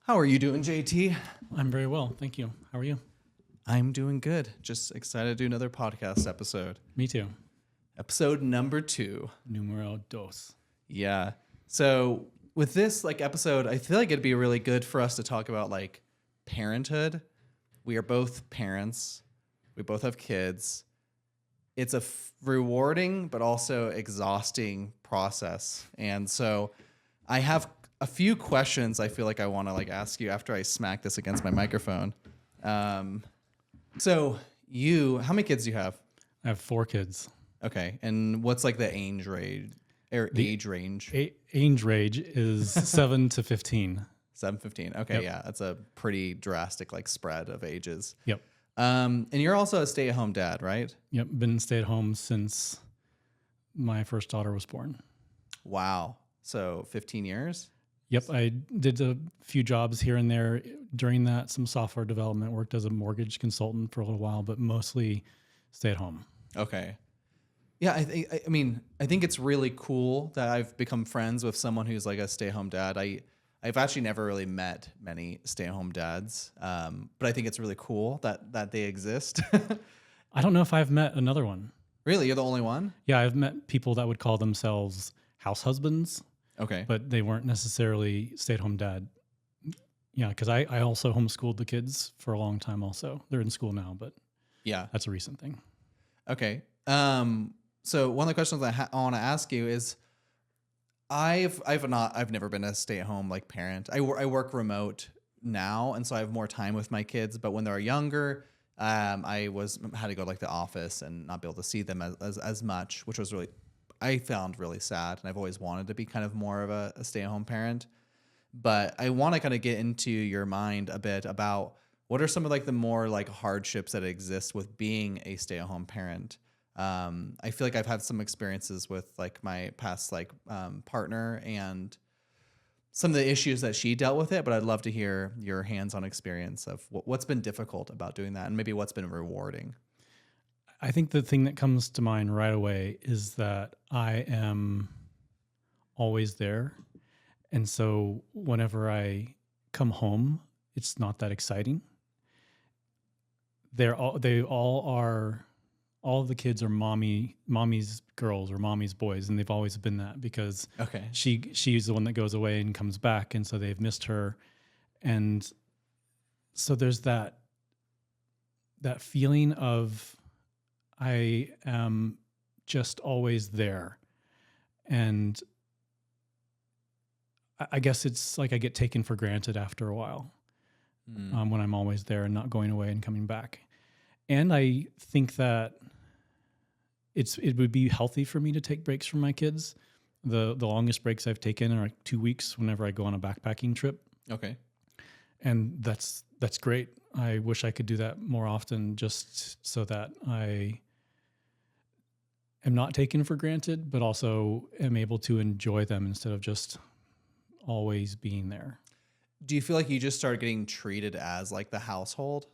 How are you doing, JT? I'm very well, thank you. How are you? I'm doing good. Just excited to do another podcast episode. Me too. Episode number 2. Numero dos. Yeah. So with this episode, I feel like it'd be really good for us to talk about parenthood. We are both parents. We both have kids. It's a rewarding but also exhausting process. And so I have a few questions I feel like I want to ask you after I smack this against my microphone. So how many kids do you have? I have 4 kids. Okay. And what's the age range or age range? Age range is 7 to 15. 7, 15. Okay. Yep. Yeah. That's a pretty drastic spread of ages. Yep. And you're also a stay-at-home dad, right? Yep. Been stay at home since my first daughter was born. Wow. So 15 years? Yep. I did a few jobs here and there during that, some software development, worked as a mortgage consultant for a little while, but mostly stay at home. Okay. Yeah, I think it's really cool that I've become friends with someone who's a stay-at-home dad. I've actually never really met many stay-at-home dads, but I think it's really cool that they exist. I don't know if I've met another one. Really? You're the only one? Yeah, I've met people that would call themselves house husbands. Okay. But they weren't necessarily stay-at-home dad. Yeah, because I also homeschooled the kids for a long time also. They're in school now, but yeah, that's a recent thing. Okay. So one of the questions I want to ask you is, I've never been a stay-at-home parent. I work remote now, and so I have more time with my kids. But when they were younger, had to go to the office and not be able to see them as much, which was I found really sad. And I've always wanted to be kind of more of a stay-at-home parent. But I want to kind of get into your mind a bit about what are some of the more hardships that exist with being a stay-at-home parent. I feel like I've had some experiences with my past partner and some of the issues that she dealt with it, but I'd love to hear your hands-on experience of what's been difficult about doing that and maybe what's been rewarding. I think the thing that comes to mind right away is that I am always there. And so whenever I come home, it's not that exciting. All of the kids are mommy's girls or mommy's boys, and they've always been that because she's the one that goes away and comes back, and so they've missed her. And so there's that feeling of I am just always there. And I guess it's I get taken for granted after a while when I'm always there and not going away and coming back. And I think that it would be healthy for me to take breaks from my kids. The longest breaks I've taken are 2 weeks whenever I go on a backpacking trip. Okay. And that's great. I wish I could do that more often just so that I am not taken for granted, but also am able to enjoy them instead of just always being there. Do you feel like you just started getting treated as the household?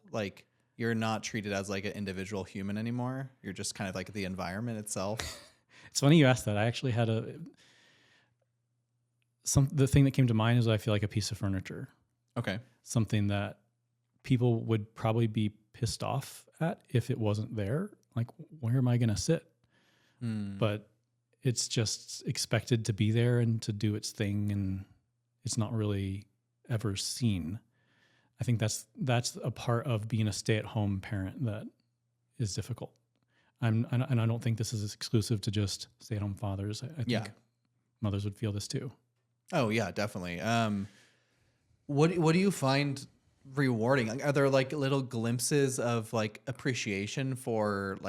You're not treated as an individual human anymore. You're just kind of the environment itself. It's funny you asked that. I actually had the thing that came to mind is I feel like a piece of furniture. Okay. Something that people would probably be pissed off at if it wasn't there. Where am I going to sit? But it's just expected to be there and to do its thing, and it's not really ever seen. I think that's a part of being a stay-at-home parent that is difficult. And I don't think this is exclusive to just stay-at-home fathers. I think mothers would feel this too. Oh yeah, definitely. What do you find rewarding? Are there little glimpses of appreciation for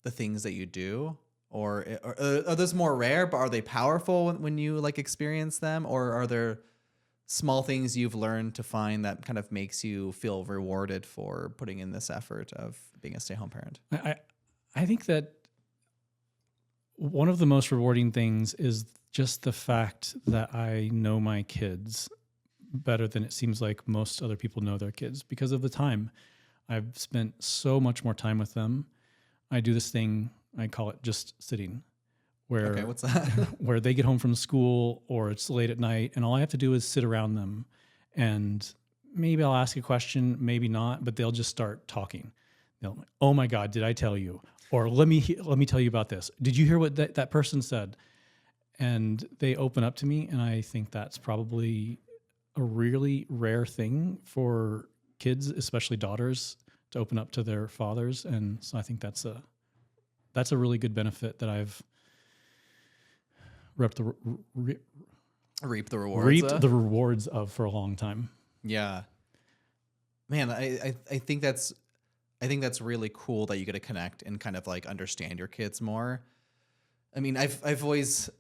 the things that you do? Or are those more rare, but are they powerful when you experience them? Or are there small things you've learned to find that kind of makes you feel rewarded for putting in this effort of being a stay-at-home parent? I think that one of the most rewarding things is just the fact that I know my kids better than it seems like most other people know their kids because of the time. I've spent so much more time with them. I do this thing, I call it just sitting, where okay, what's that? where they get home from school or it's late at night and all I have to do is sit around them and maybe I'll ask a question, maybe not, but they'll just start talking. They'll, oh my God, did I tell you? Or let me tell you about this. Did you hear what that person said? And they open up to me, and I think that's probably a really rare thing for kids, especially daughters, to open up to their fathers. And so I think that's a really good benefit that I've reaped the rewards of for a long time. Yeah, man, I think that's really cool that you get to connect and kind of like understand your kids more. I mean, I've always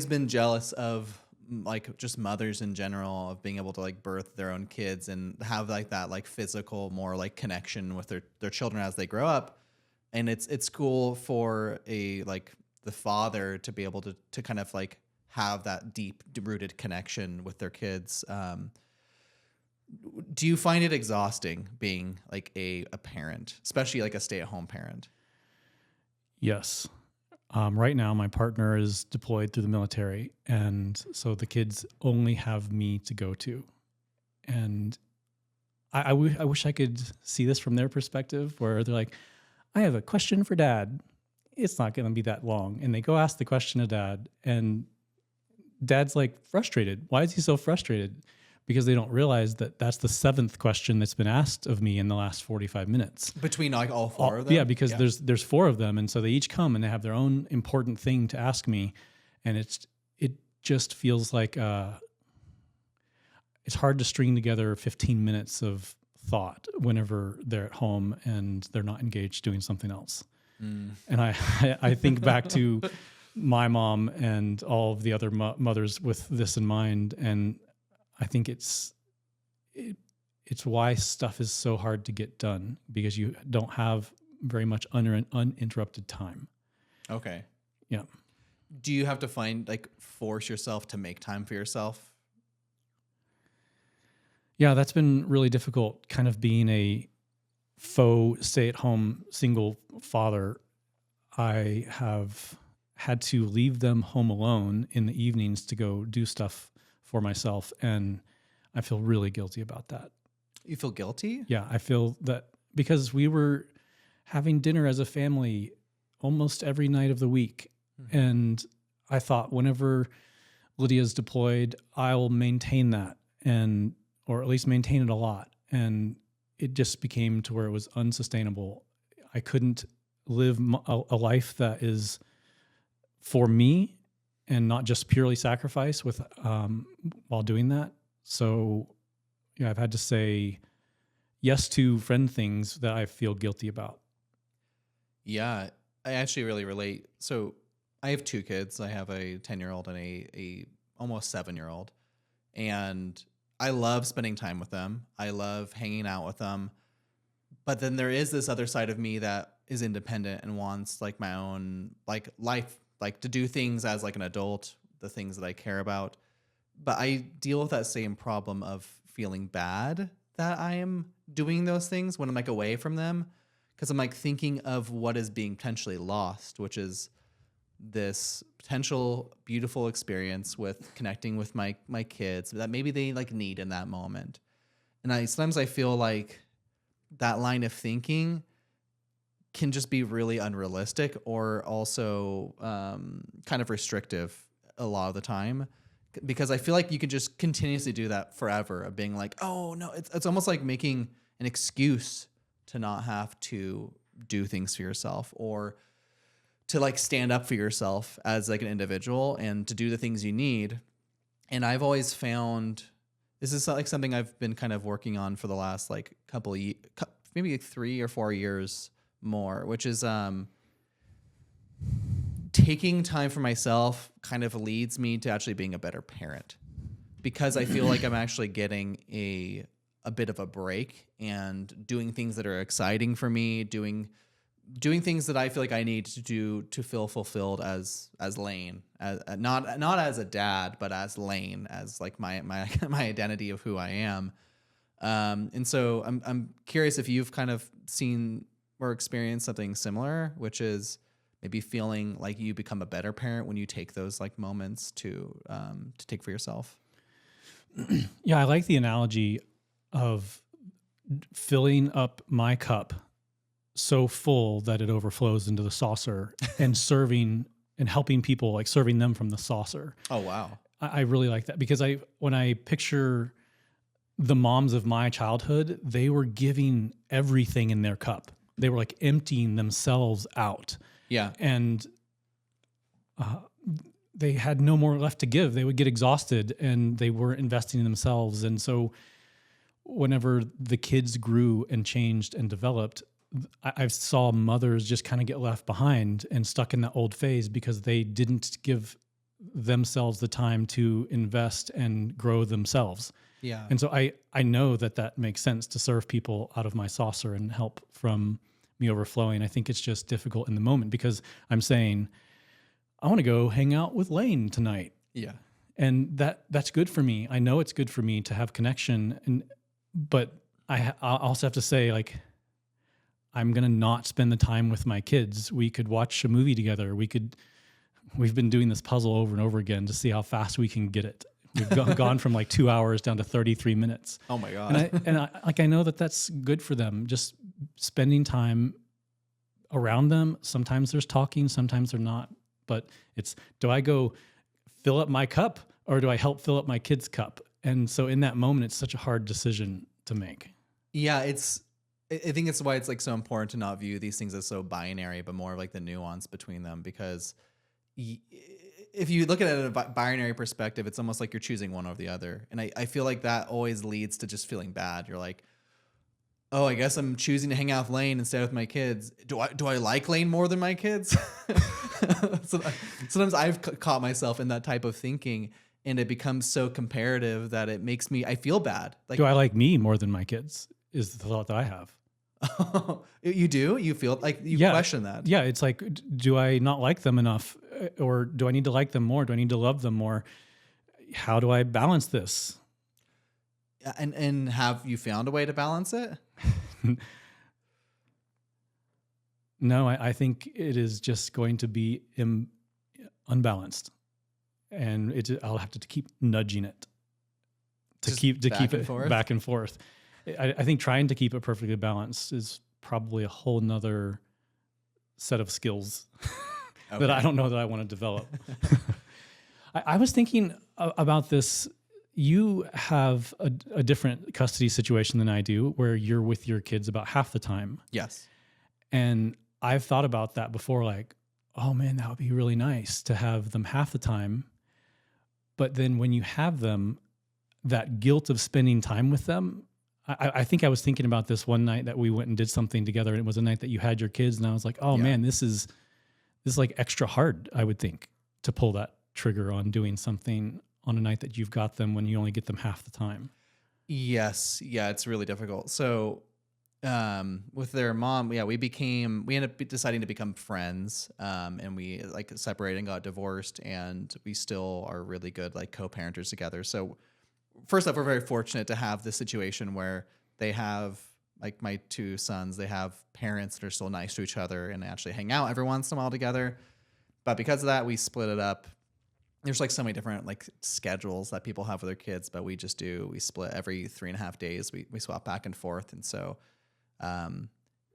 been jealous of like just mothers in general, of being able to like birth their own kids and have like that like physical, more like connection with their children as they grow up. And it's cool for the father to be able to kind of like have that deep rooted connection with their kids. Do you find it exhausting being like a parent, especially like a stay-at-home parent? Yes. Right now, my partner is deployed through the military, and so the kids only have me to go to. And I wish I could see this from their perspective, where they're like, I have a question for Dad. It's not going to be that long. And they go ask the question to Dad, and Dad's like frustrated. Why is he so frustrated? Because they don't realize that that's the 7th question that's been asked of me in the last 45 minutes. Between like all 4 of them? Yeah, because there's 4 of them, and so they each come and they have their own important thing to ask me, and it just feels like it's hard to string together 15 minutes of thought whenever they're at home and they're not engaged doing something else. And I think back to my mom and all of the other mothers with this in mind, and I think it's why stuff is so hard to get done, because you don't have very much uninterrupted time. Okay. Yeah. Do you have to force yourself to make time for yourself? Yeah, that's been really difficult, kind of being a faux stay-at-home single father. I have had to leave them home alone in the evenings to go do stuff for myself, and I feel really guilty about that. You feel guilty? Yeah, I feel that because we were having dinner as a family almost every night of the week, and I thought whenever Lydia's deployed, I'll maintain that, or at least maintain it a lot, and it just became to where it was unsustainable. I couldn't live a life that is for me and not just purely sacrifice with while doing that. So yeah, I've had to say yes to friend things that I feel guilty about. Yeah, I actually really relate. So I have 2 kids. I have a 10-year-old and a almost 7-year-old. And I love spending time with them. I love hanging out with them. But then there is this other side of me that is independent and wants like my own like life, like to do things as like an adult, the things that I care about. But I deal with that same problem of feeling bad that I am doing those things when I'm like away from them, because I'm like thinking of what is being potentially lost, which is this potential beautiful experience with connecting with my kids that maybe they like need in that moment. And sometimes I feel like that line of thinking can just be really unrealistic, or also kind of restrictive a lot of the time, because I feel like you can just continuously do that forever, of being like, oh no, it's almost like making an excuse to not have to do things for yourself, or to like stand up for yourself as like an individual and to do the things you need. And I've always found this is like something I've been kind of working on for the last like couple of maybe like 3 or 4 years more, which is taking time for myself kind of leads me to actually being a better parent, because I feel like I'm actually getting a bit of a break and doing things that are exciting for me, doing things that I feel like I need to do to feel fulfilled as Lane, as not as a dad, but as Lane, as like my identity of who I am. And so I'm curious if you've kind of seen or experienced something similar, which is maybe feeling like you become a better parent when you take those like moments to take for yourself. Yeah, I like the analogy of filling up my cup so full that it overflows into the saucer and serving and helping people, like serving them from the saucer. Oh, wow. I really like that because when I picture the moms of my childhood, they were giving everything in their cup. They were like emptying themselves out. Yeah. And they had no more left to give. They would get exhausted and they weren't investing in themselves. And so whenever the kids grew and changed and developed, I saw mothers just kind of get left behind and stuck in that old phase because they didn't give themselves the time to invest and grow themselves. Yeah. And so I know that makes sense to serve people out of my saucer and help from me overflowing. I think it's just difficult in the moment because I'm saying, I want to go hang out with Lane tonight. Yeah. And that's good for me. I know it's good for me to have connection. But I also have to say, like, I'm going to not spend the time with my kids. We could watch a movie together. We've been doing this puzzle over and over again to see how fast we can get it. We've gone from like 2 hours down to 33 minutes. Oh my God. And I know that's good for them. Just spending time around them. Sometimes there's talking, sometimes they're not. But do I go fill up my cup or do I help fill up my kid's cup? And so in that moment, it's such a hard decision to make. Yeah, I think it's why it's like so important to not view these things as so binary, but more of like the nuance between them. Because if you look at it at a binary perspective, it's almost like you're choosing one over the other. And I feel like that always leads to just feeling bad. You're like, oh, I guess I'm choosing to hang out with Lane instead with my kids. Do I like Lane more than my kids? Sometimes I've caught myself in that type of thinking, and it becomes so comparative that it makes I feel bad. Like, do I like me more than my kids is the thought that I have. You do? You feel like you question that? Yeah. It's like, do I not like them enough, or do I need to like them more? Do I need to love them more? How do I balance this? And have you found a way to balance it? No, I think it is just going to be unbalanced, and I'll have to keep nudging it to keep it back and forth. I think trying to keep it perfectly balanced is probably a whole nother set of skills that I don't know that I want to develop. I was thinking about this. You have a different custody situation than I do, where you're with your kids about half the time. Yes. And I've thought about that before, like, oh man, that would be really nice to have them half the time. But then when you have them, that guilt of spending time with them, I think I was thinking about this one night that we went and did something together, and it was a night that you had your kids, and I was like, oh man, this is like extra hard, I would think, to pull that trigger on doing something on a night that you've got them when you only get them half the time. Yes. Yeah, it's really difficult. So with their mom, we ended up deciding to become friends, and we like separated and got divorced, and we still are really good like co-parenters together. So first off, we're very fortunate to have this situation where they have, like my two sons, they have parents that are still nice to each other and actually hang out every once in a while together. But because of that, we split it up. There's like so many different like schedules that people have with their kids, but we split every 3.5 days. We swap back and forth. And so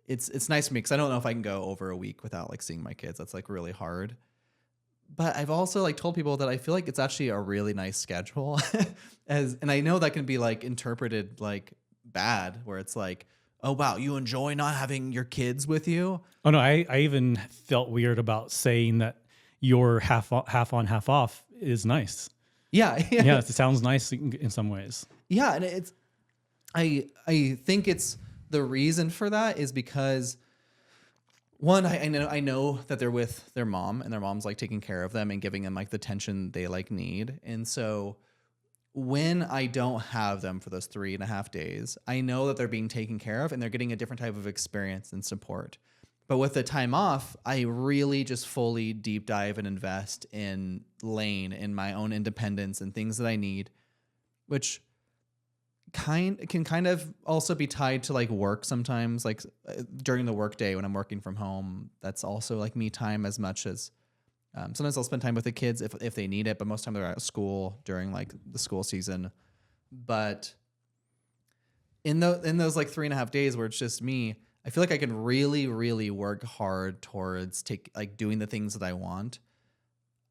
it's nice for me because I don't know if I can go over a week without like seeing my kids. That's like really hard. But I've also like told people that I feel like it's actually a really nice schedule, and I know that can be like interpreted like bad, where it's like, oh wow, you enjoy not having your kids with you. Oh no, I even felt weird about saying that your half on, half off is nice. Yeah. Yeah, it sounds nice in some ways. Yeah, and I think it's the reason for that is because one, I know that they're with their mom, and their mom's like taking care of them and giving them like the attention they like need. And so when I don't have them for those 3.5 days, I know that they're being taken care of and they're getting a different type of experience and support. But with the time off, I really just fully deep dive and invest in Lane, in my own independence and things that I need, which can kind of also be tied to like work sometimes, like during the work day when I'm working from home. That's also like me time as much as sometimes I'll spend time with the kids if they need it, but most of the time they're at school during like the school season. But in those like 3.5 days where it's just me, I feel like I can really, really work hard towards doing the things that I want.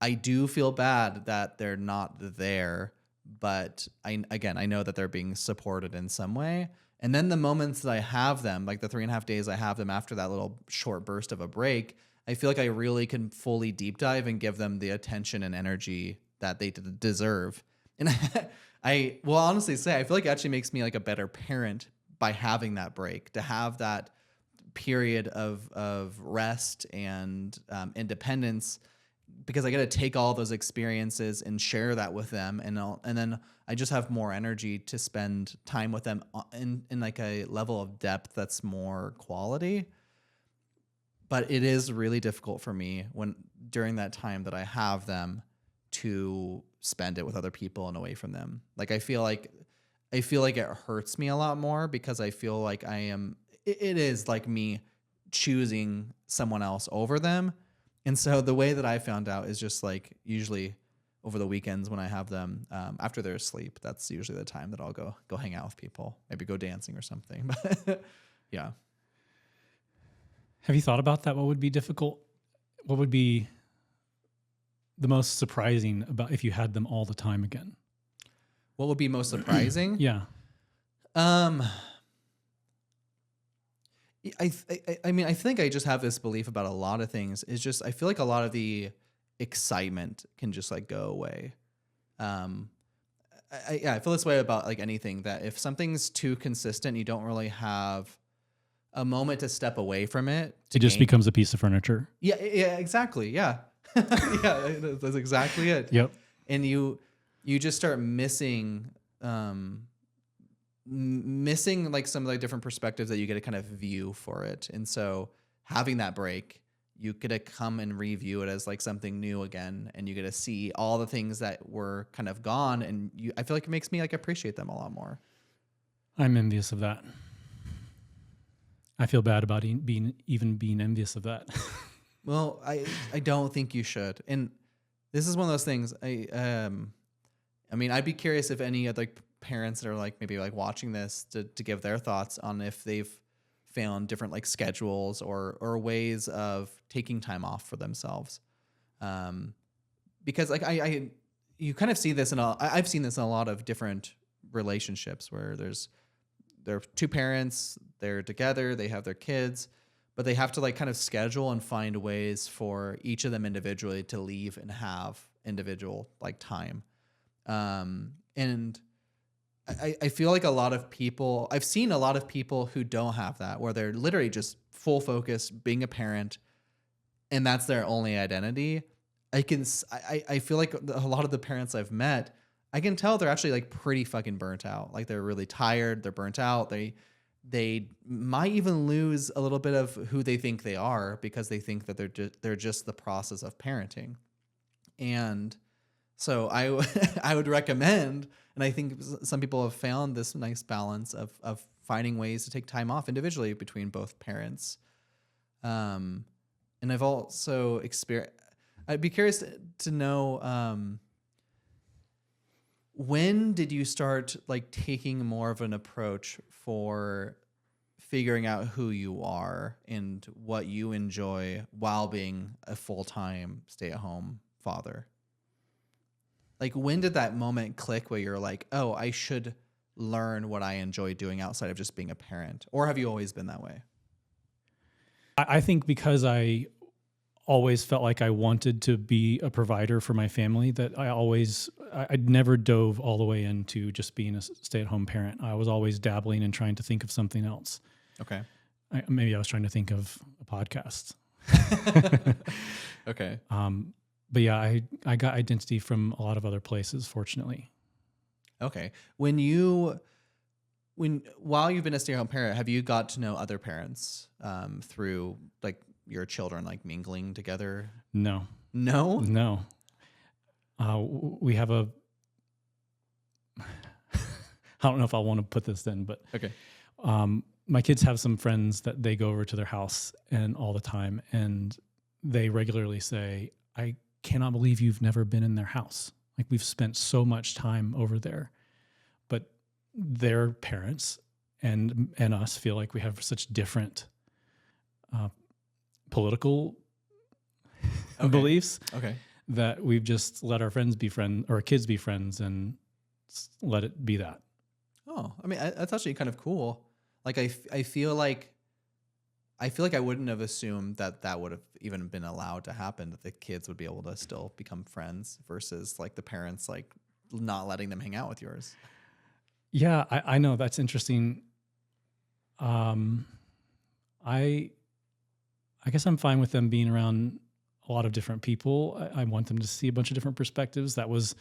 I do feel bad that they're not there, but I know that they're being supported in some way. And then the moments that I have them, like the 3.5 days I have them after that little short burst of a break, I feel like I really can fully deep dive and give them the attention and energy that they deserve. And I will honestly say, I feel like it actually makes me like a better parent by having that break, to have that period of rest and independence, because I got to take all those experiences and share that with them, and then I just have more energy to spend time with them in like a level of depth that's more quality. But it is really difficult for me when during that time that I have them to spend it with other people and away from them. Like I feel like it hurts me a lot more because I feel like it is like me choosing someone else over them. And so the way that I found out is just like usually over the weekends when I have them after they're asleep. That's usually the time that I'll go hang out with people, maybe go dancing or something. But yeah. Have you thought about that? What would be difficult? What would be the most surprising about if you had them all the time again? What would be most surprising? Yeah. I mean, I think I just have this belief about a lot of things. It's just, I feel like a lot of the excitement can just like go away. I feel this way about like anything, that if something's too consistent, you don't really have a moment to step away from it. It just becomes a piece of furniture. Yeah, exactly. Yeah. Yeah, that's exactly it. Yep. And you just start missing like some of the different perspectives that you get to kind of view for it. And so having that break, you get to come and review it as like something new again, and you get to see all the things that were kind of gone, and I feel like it makes me like appreciate them a lot more. I'm envious of that. I feel bad about being envious of that. Well, I don't think you should. And this is one of those things. I mean, I'd be curious if any other parents that are like maybe like watching this to give their thoughts on if they've found different like schedules or ways of taking time off for themselves. Because like you kind of see this I've seen this in a lot of different relationships where there are two parents, they're together, they have their kids, but they have to like kind of schedule and find ways for each of them individually to leave and have individual like time. And I feel like I've seen a lot of people who don't have that, where they're literally just full focus being a parent, and that's their only identity. I feel like a lot of the parents I've met, I can tell they're actually like pretty fucking burnt out. Like they're really tired, they're burnt out. They might even lose a little bit of who they think they are because they think that they're just the process of parenting. And so I would recommend, and I think some people have found this nice balance of finding ways to take time off individually between both parents. And I've also I'd be curious to know, when did you start like taking more of an approach for figuring out who you are and what you enjoy while being a full-time stay-at-home father? Like, when did that moment click where you're like, oh, I should learn what I enjoy doing outside of just being a parent? Or have you always been that way? I think because I always felt like I wanted to be a provider for my family, that I'd never dove all the way into just being a stay-at-home parent. I was always dabbling and trying to think of something else. Okay. Maybe I was trying to think of a podcast. Okay. But yeah, I got identity from a lot of other places, fortunately. Okay. While you've been a stay-at-home parent, have you got to know other parents through like your children like mingling together? No. We have I don't know if I want to put this in, but okay. My kids have some friends that they go over to their house and all the time, and they regularly say, I cannot believe you've never been in their house. Like, we've spent so much time over there. But they're parents, and us feel like we have such different political beliefs Okay. that we've just let our friends be friends or our kids be friends and let it be that. Oh, I mean, that's actually kind of cool. Like, I feel like I wouldn't have assumed that would have even been allowed to happen, that the kids would be able to still become friends versus like the parents, like not letting them hang out with yours. Yeah, I know that's interesting. I guess I'm fine with them being around a lot of different people. I want them to see a bunch of different perspectives. That was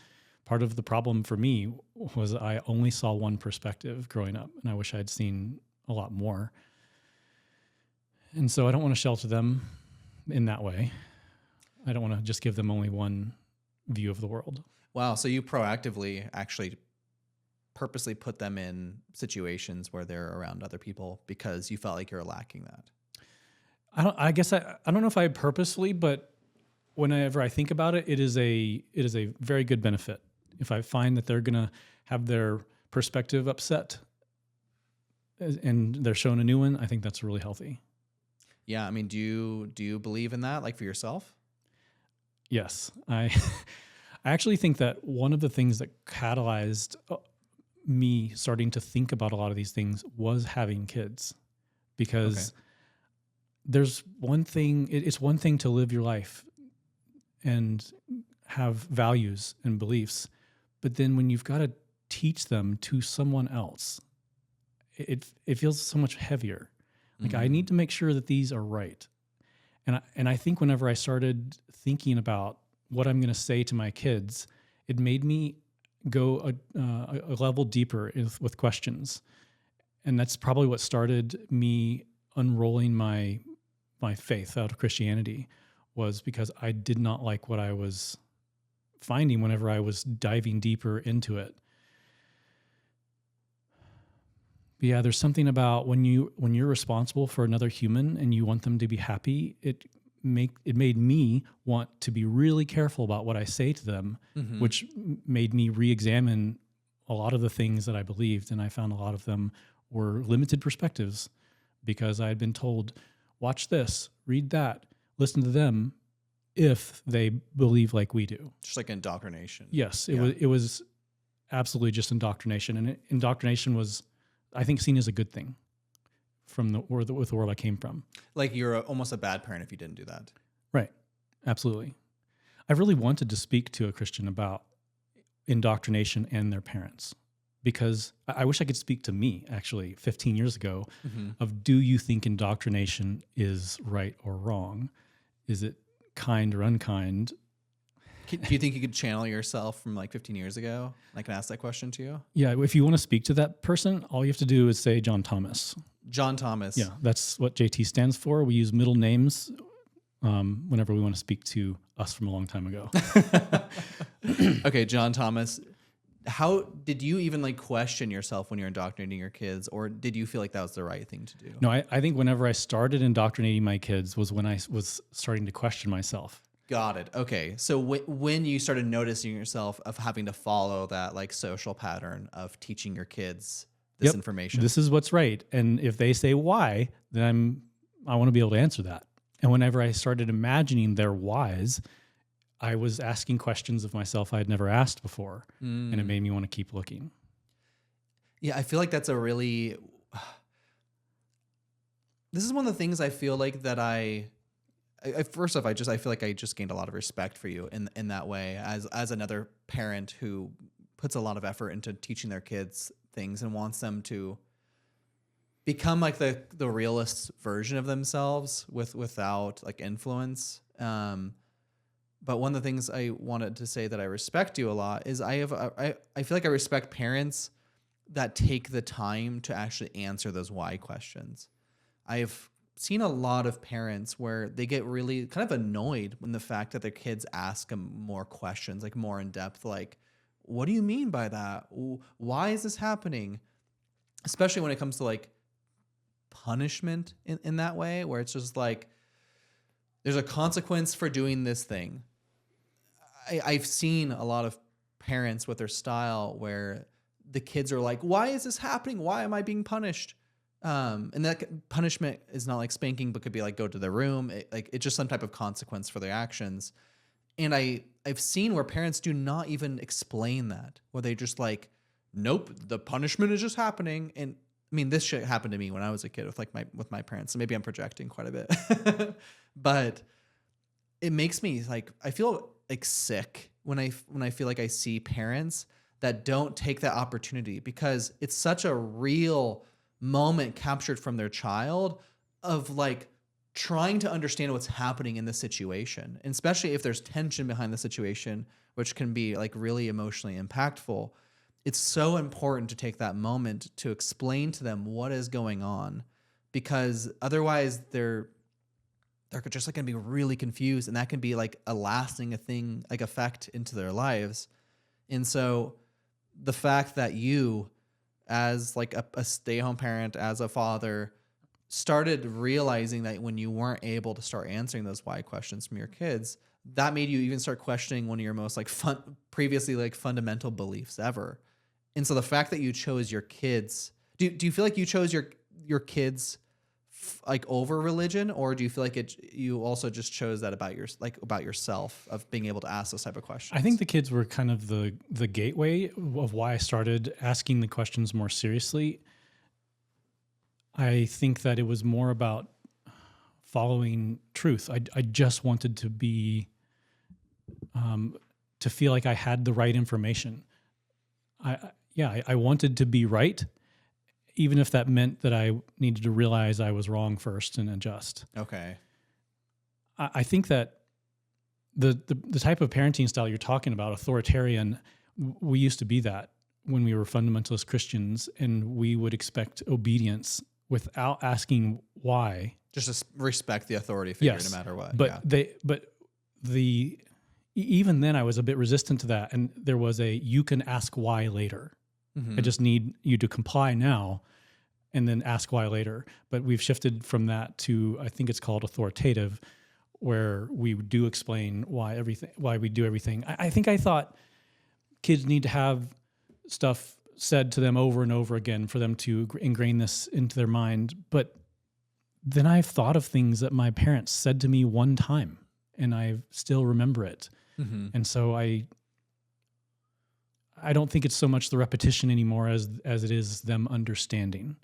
part of the problem for me, was I only saw one perspective growing up, and I wish I'd seen a lot more. And so I don't want to shelter them in that way. I don't want to just give them only one view of the world. Wow. So you proactively actually purposely put them in situations where they're around other people because you felt like you're lacking that. I guess I don't know if I purposely, but whenever I think about it, it is a very good benefit. If I find that they're going to have their perspective upset and they're shown a new one, I think that's really healthy. Yeah. I mean, do you believe in that, like for yourself? Yes. I actually think that one of the things that catalyzed me starting to think about a lot of these things was having kids, because there's one thing, it's one thing to live your life and have values and beliefs, but then when you've got to teach them to someone else, it feels so much heavier. Like, I need to make sure that these are right. And I think whenever I started thinking about what I'm going to say to my kids, it made me go a level deeper with questions. And that's probably what started me unrolling my faith out of Christianity, was because I did not like what I was finding whenever I was diving deeper into it. But yeah, there's something about when you're responsible for another human and you want them to be happy, it made me want to be really careful about what I say to them, which made me re-examine a lot of the things that I believed, and I found a lot of them were limited perspectives because I had been told, watch this, read that, listen to them if they believe like we do. Just like indoctrination. Yes, it was absolutely just indoctrination, and indoctrination was, I think, seen as a good thing from the world I came from. Like, you're almost a bad parent if you didn't do that. Right. Absolutely. I really wanted to speak to a Christian about indoctrination and their parents, because I wish I could speak to me actually 15 years ago of, do you think indoctrination is right or wrong? Is it kind or unkind? Do you think you could channel yourself from like 15 years ago? I can ask that question to you. Yeah. If you want to speak to that person, all you have to do is say John Thomas. John Thomas. Yeah. That's what JT stands for. We use middle names whenever we want to speak to us from a long time ago. Okay. John Thomas. How did you even like question yourself when you're indoctrinating your kids, or did you feel like that was the right thing to do? No, I think whenever I started indoctrinating my kids was when I was starting to question myself. Got it. Okay. So when you started noticing yourself of having to follow that like social pattern of teaching your kids this information. This is what's right. And if they say why, then I want to be able to answer that. And whenever I started imagining their whys, I was asking questions of myself I had never asked before. And it made me want to keep looking. Yeah, I feel like that's a really... This is one of the things I feel like that first off, I feel like I just gained a lot of respect for you in that way as another parent who puts a lot of effort into teaching their kids things and wants them to become like the realist version of themselves without like influence. But one of the things I wanted to say that I respect you a lot is I feel like I respect parents that take the time to actually answer those why questions. I've seen a lot of parents where they get really kind of annoyed when the fact that their kids ask them more questions, like more in depth, like, what do you mean by that? Why is this happening? Especially when it comes to like punishment in that way, where it's just like, there's a consequence for doing this thing. I've seen a lot of parents with their style where the kids are like, why is this happening? Why am I being punished? And that punishment is not like spanking, but could be like go to their room. It's just some type of consequence for their actions. And I've seen where parents do not even explain that, where they just like, nope, the punishment is just happening. And I mean, this shit happened to me when I was a kid with my parents. So maybe I'm projecting quite a bit, but it makes me like, I feel like sick when I feel like I see parents that don't take that opportunity, because it's such a real moment captured from their child of like trying to understand what's happening in the situation. And especially if there's tension behind the situation, which can be like really emotionally impactful. It's so important to take that moment to explain to them what is going on, because otherwise they're just like gonna be really confused, and that can be like a lasting effect into their lives. And so the fact that you, as like a stay-home parent, as a father, started realizing that when you weren't able to start answering those why questions from your kids, that made you even start questioning one of your most like previously like fundamental beliefs ever. And so the fact that you chose your kids, do you feel like you chose your kids like over religion, or do you feel like you also just chose that about yourself of being able to ask those type of questions? I think the kids were kind of the gateway of why I started asking the questions more seriously. I think that it was more about following truth. I just wanted to be, to feel like I had the right information. I wanted to be right, even if that meant that I needed to realize I was wrong first and adjust. Okay. I think that the type of parenting style you're talking about, authoritarian, we used to be that when we were fundamentalist Christians, and we would expect obedience without asking why. Just to respect the authority figure, Yes, no matter what. But even then I was a bit resistant to that. And there was you can ask why later. Mm-hmm. I just need you to comply now and then ask why later. But we've shifted from that to, I think it's called authoritative, where we do explain why we do everything. I think I thought kids need to have stuff said to them over and over again for them to ingrain this into their mind. But then I've thought of things that my parents said to me one time, and I still remember it. Mm-hmm. And so I don't think it's so much the repetition anymore as it is them understanding.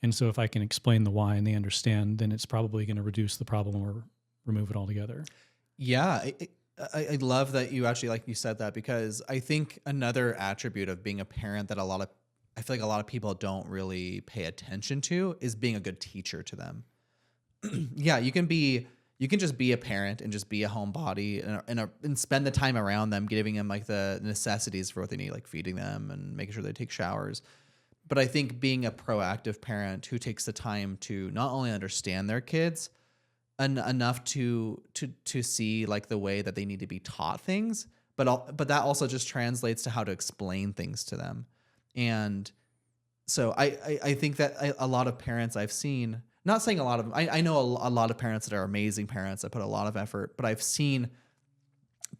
And so if I can explain the why and they understand, then it's probably going to reduce the problem or remove it altogether. Yeah. I love that you actually, like you said that, because I think another attribute of being a parent that I feel like a lot of people don't really pay attention to is being a good teacher to them. Yeah. You can just be a parent and just be a homebody and spend the time around them, giving them like the necessities for what they need, like feeding them and making sure they take showers. But I think being a proactive parent who takes the time to not only understand their kids enough to see like the way that they need to be taught things, but that also just translates to how to explain things to them. And so I think that a lot of parents I've seen, not saying a lot of them, I know a lot of parents that are amazing parents that put a lot of effort, but I've seen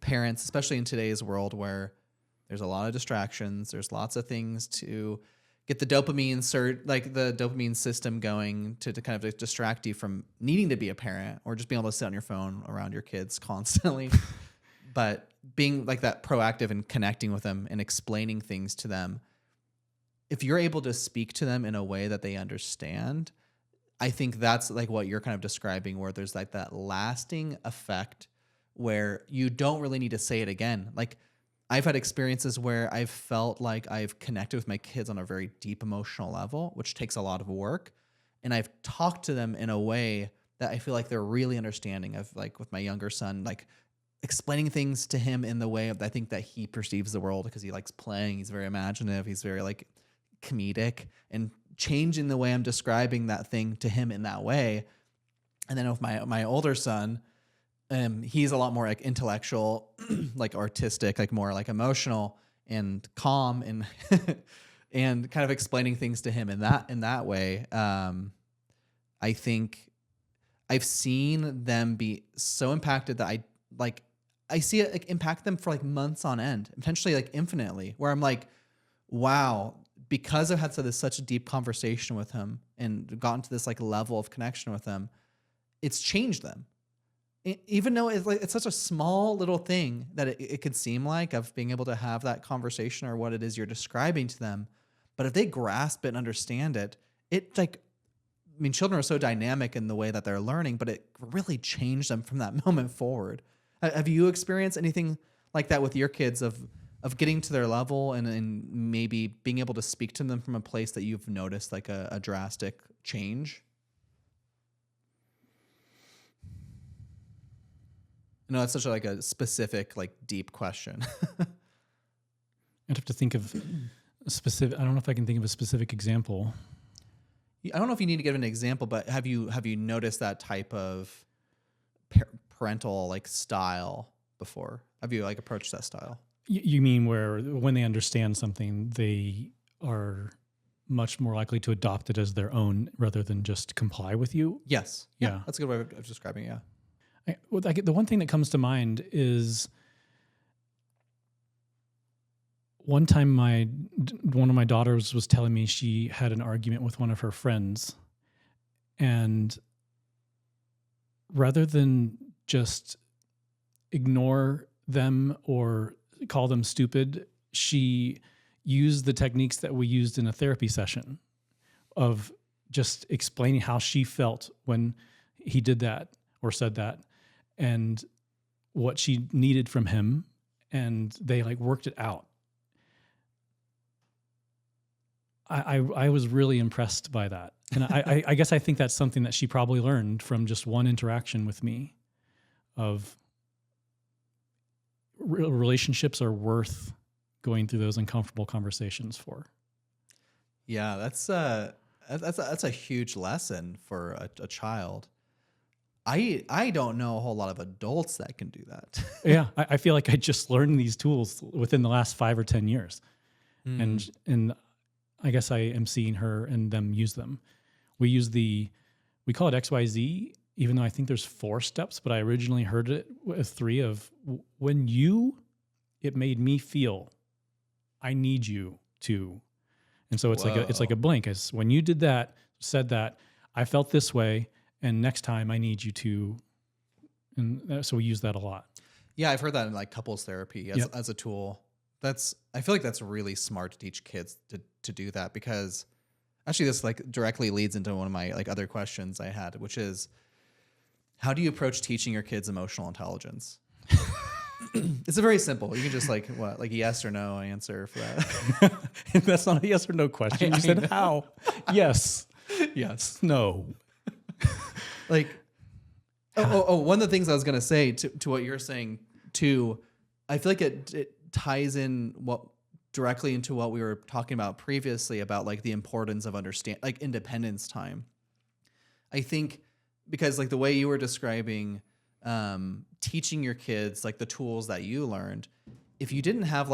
parents, especially in today's world where there's a lot of distractions, there's lots of things to get the dopamine system going to kind of distract you from needing to be a parent or just being able to sit on your phone around your kids constantly. But being like that proactive and connecting with them and explaining things to them, if you're able to speak to them in a way that they understand, I think that's like what you're kind of describing, where there's like that lasting effect where you don't really need to say it again. Like I've had experiences where I've felt like I've connected with my kids on a very deep emotional level, which takes a lot of work. And I've talked to them in a way that I feel like they're really understanding of, like with my younger son, like explaining things to him in the way of, I think that he perceives the world, because he likes playing. He's very imaginative. He's very like comedic, and changing the way I'm describing that thing to him in that way. And then with my older son, he's a lot more like intellectual, like artistic, like more like emotional and calm, and and kind of explaining things to him in that way. I think I've seen them be so impacted that I see it like impact them for like months on end, potentially like infinitely, where I'm like, wow, because I've had such a deep conversation with him and gotten to this like level of connection with him, it's changed them. Even though it's such a small little thing that it could seem like of being able to have that conversation or what it is you're describing to them. But if they grasp it and understand it, children are so dynamic in the way that they're learning, but it really changed them from that moment forward. Have you experienced anything like that with your kids of getting to their level and maybe being able to speak to them from a place that you've noticed like a drastic change? No, it's such a specific, like deep question. I'd have to think of a specific. I don't know if I can think of a specific example. I don't know if you need to give an example, but have you noticed that type of parental like style before? Have you like approached that style? You mean where when they understand something, they are much more likely to adopt it as their own rather than just comply with you? Yes. Yeah. That's a good way of describing it. Yeah. The one thing that comes to mind is one time one of my daughters was telling me she had an argument with one of her friends, and rather than just ignore them or call them stupid, she used the techniques that we used in a therapy session of just explaining how she felt when he did that or said that, and what she needed from him, and they like worked it out. I was really impressed by that. And I guess I think that's something that she probably learned from just one interaction with me of relationships are worth going through those uncomfortable conversations for. Yeah, that's a huge lesson for a child. I don't know a whole lot of adults that can do that. Yeah, I feel like I just learned these tools within the last 5 or 10 years. And I guess I am seeing her and them use them. We call it XYZ, even though I think there's 4 steps, but I originally heard it with 3 of it made me feel I need you to. And so it's like a blank. It's when you did that, said that, I felt this way, and next time I need you to. And so we use that a lot. Yeah, I've heard that in like couples therapy as a tool. I feel like that's really smart to teach kids to do that, because actually this like directly leads into one of my like other questions I had, which is, how do you approach teaching your kids emotional intelligence? It's a very simple. You can just like yes or no answer for that. That's not a yes or no question. You said how? Yes. Yes. No. Like, one of the things I was going to say to what you're saying too, I feel like it ties in directly into what we were talking about previously about like the importance of like independence time. I think because like the way you were describing teaching your kids like the tools that you learned, if you didn't have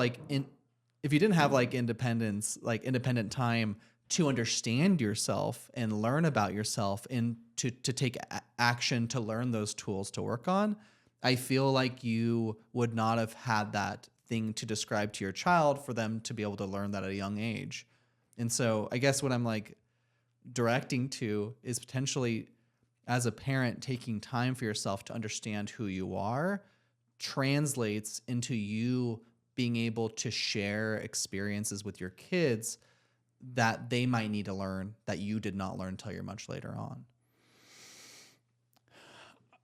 independent time to understand yourself and learn about yourself and to take action to learn those tools to work on, I feel like you would not have had that thing to describe to your child for them to be able to learn that at a young age. And so I guess what I'm like directing to is potentially, as a parent, taking time for yourself to understand who you are translates into you being able to share experiences with your kids that they might need to learn that you did not learn until you're much later on.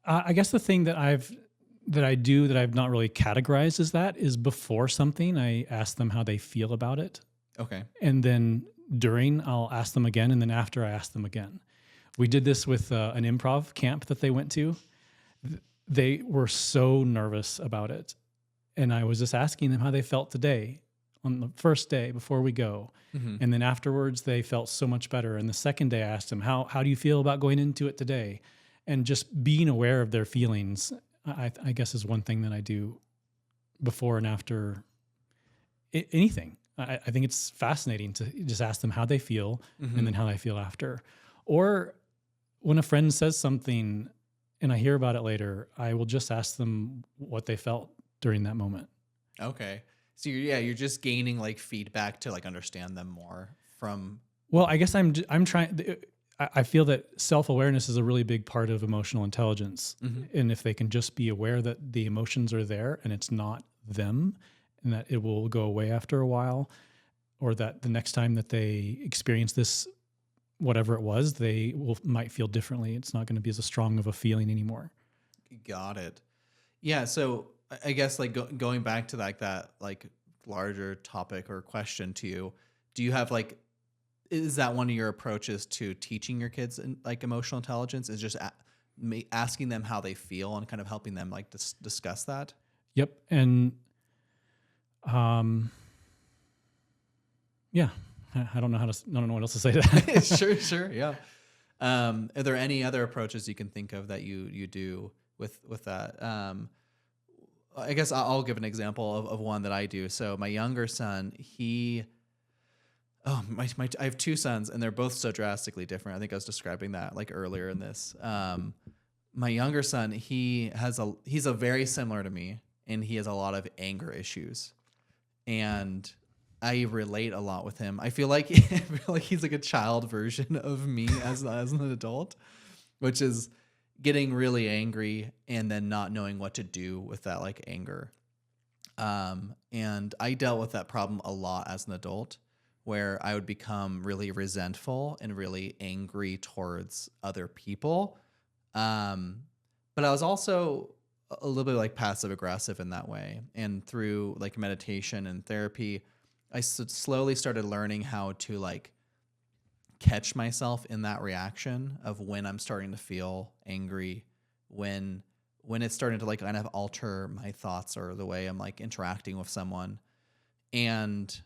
I guess the thing that I've not really categorized is before something, I ask them how they feel about it. Okay. And then during, I'll ask them again. And then after, I ask them again. We did this with an improv camp that they went to. They were so nervous about it. And I was just asking them how they felt today on the first day before we go. Mm-hmm. And then afterwards, they felt so much better. And the second day, I asked them, how do you feel about going into it today? And just being aware of their feelings, I guess, is one thing that I do before and after anything. I think it's fascinating to just ask them how they feel, mm-hmm. and then how they feel after. Or when a friend says something and I hear about it later, I will just ask them what they felt during that moment. Okay. So you're just gaining like feedback to like understand them more from. Well, I guess I'm trying. I feel that self-awareness is a really big part of emotional intelligence. And if they can just be aware that the emotions are there and it's not them, and that it will go away after a while, or that the next time that they experience this, whatever it was, they might feel differently. It's not going to be as strong of a feeling anymore. Got it. Yeah. So I guess like going back to like that like larger topic or question to you, do you have like, is that one of your approaches to teaching your kids like emotional intelligence, is just asking them how they feel and kind of helping them like discuss that? Yep. And yeah, I don't know what else to say to that. Sure. Yeah. Are there any other approaches you can think of that you do with that? I guess I'll give an example of one that I do. So my younger son, I have two sons and they're both so drastically different. I think I was describing that like earlier in this. My younger son, he's a very similar to me, and he has a lot of anger issues, and I relate a lot with him. I feel like he's like a child version of me as an adult, which is getting really angry and then not knowing what to do with that like anger. And I dealt with that problem a lot as an adult, where I would become really resentful and really angry towards other people. But I was also a little bit like passive aggressive in that way. And through like meditation and therapy, I slowly started learning how to like catch myself in that reaction of when I'm starting to feel angry, when it's starting to like kind of alter my thoughts or the way I'm like interacting with someone. And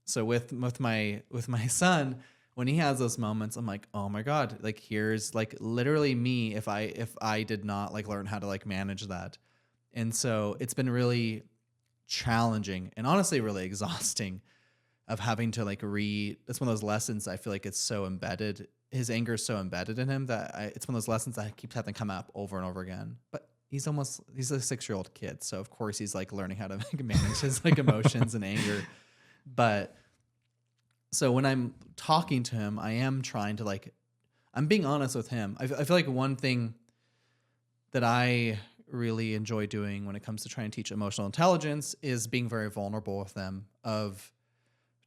so with my son, when he has those moments, I'm like, oh my God, like here's like literally me if I did not like learn how to like manage that. And so it's been really challenging and honestly really exhausting of having to like it's one of those lessons. I feel like it's so embedded. His anger is so embedded in him that it's one of those lessons that keeps having to come up over and over again. But he's a 6-year-old kid. So of course he's like learning how to like manage his like emotions and anger. But so when I'm talking to him, I am trying to like, I'm being honest with him. I feel like one thing that I really enjoy doing when it comes to trying to teach emotional intelligence is being very vulnerable with them, of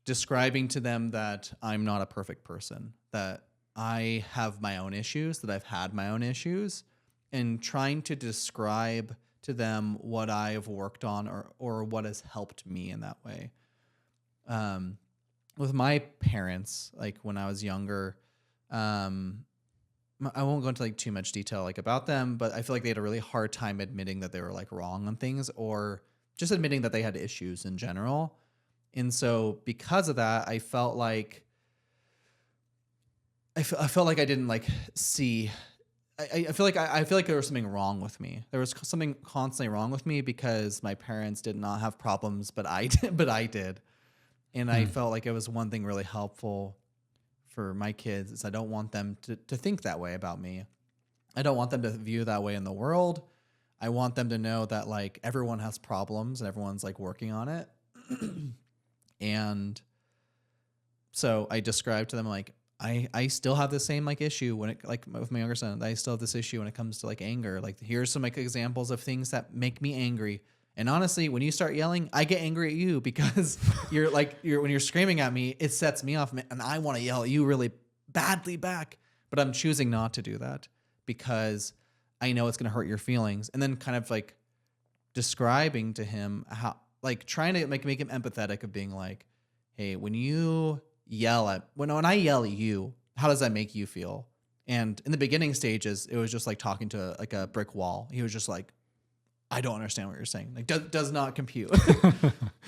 describing to them that I'm not a perfect person, that I have my own issues, that I've had my own issues, and trying to describe to them what I have worked on or what has helped me in that way. With my parents, like when I was younger, I won't go into like too much detail like about them, but I feel like they had a really hard time admitting that they were like wrong on things, or just admitting that they had issues in general. And so because of that, I felt like I felt like I didn't like see. I feel like there was something wrong with me. There was something constantly wrong with me because my parents did not have problems, but I did. But I did. And I felt like it was one thing really helpful for my kids is I don't want them to think that way about me. I don't want them to view that way in the world. I want them to know that like everyone has problems and everyone's like working on it. And so I described to them like, I still have the same like issue when it like with my younger son. I still have this issue when it comes to like anger. Like here's some like examples of things that make me angry. And honestly, when you start yelling, I get angry at you because when you're screaming at me, it sets me off, and I want to yell at you really badly back. But I'm choosing not to do that because I know it's going to hurt your feelings. And then kind of like describing to him how, like trying to make him empathetic of being like, hey, when I yell at you, how does that make you feel? And in the beginning stages, it was just like talking to like a brick wall. He was just like, I don't understand what you're saying. Like does not compute.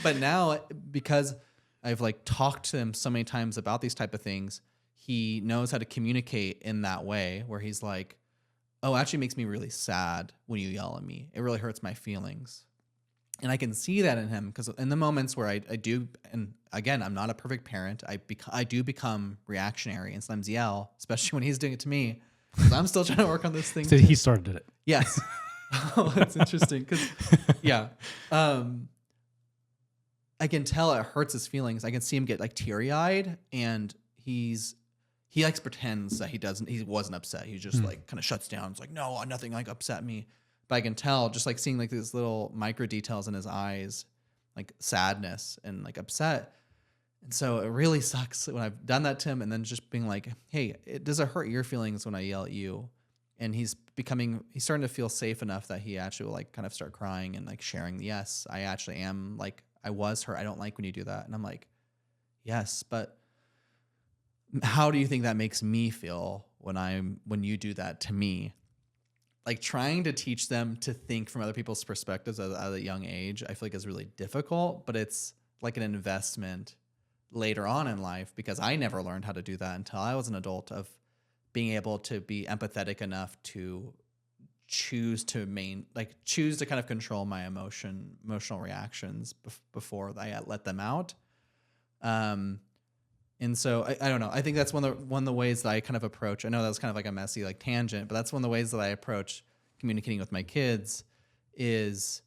But now because I've like talked to him so many times about these type of things, he knows how to communicate in that way where he's like, oh, it actually makes me really sad when you yell at me. It really hurts my feelings. And I can see that in him because in the moments where I do, and again, I'm not a perfect parent. I do become reactionary and sometimes yell, especially when he's doing it to me. Because I'm still trying to work on this thing. So he started it. Yes. Oh, that's interesting. Because, yeah. I can tell it hurts his feelings. I can see him get like teary eyed, and he like pretends that he wasn't upset. He just like kind of shuts down. It's like, no, nothing like upset me. But I can tell just like seeing like these little micro details in his eyes, like sadness and like upset. And so it really sucks when I've done that to him, and then just being like, hey, does it hurt your feelings when I yell at you? And he's starting to feel safe enough that he actually will like kind of start crying and like sharing, yes, I actually am like, I was hurt. I don't like when you do that. And I'm like, yes, but how do you think that makes me feel when you do that to me? Like trying to teach them to think from other people's perspectives at a young age, I feel like is really difficult, but it's like an investment later on in life, because I never learned how to do that until I was an adult, of being able to be empathetic enough to choose to kind of control my emotional reactions before I let them out. And so I don't know. I think that's one of the ways that I kind of approach. I know that was kind of like a messy like tangent, but that's one of the ways that I approach communicating with my kids is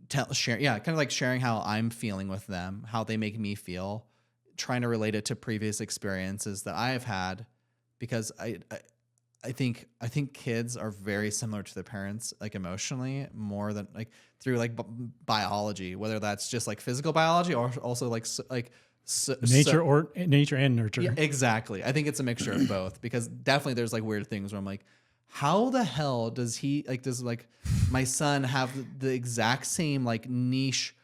kind of like sharing how I'm feeling with them, how they make me feel, trying to relate it to previous experiences that I've had, because I think kids are very similar to their parents, like emotionally, more than like through like biology, whether that's just like physical biology or also like nature and nurture. Yeah, exactly. I think it's a mixture of both, because definitely there's like weird things where I'm like, how the hell does my son have the exact same like niche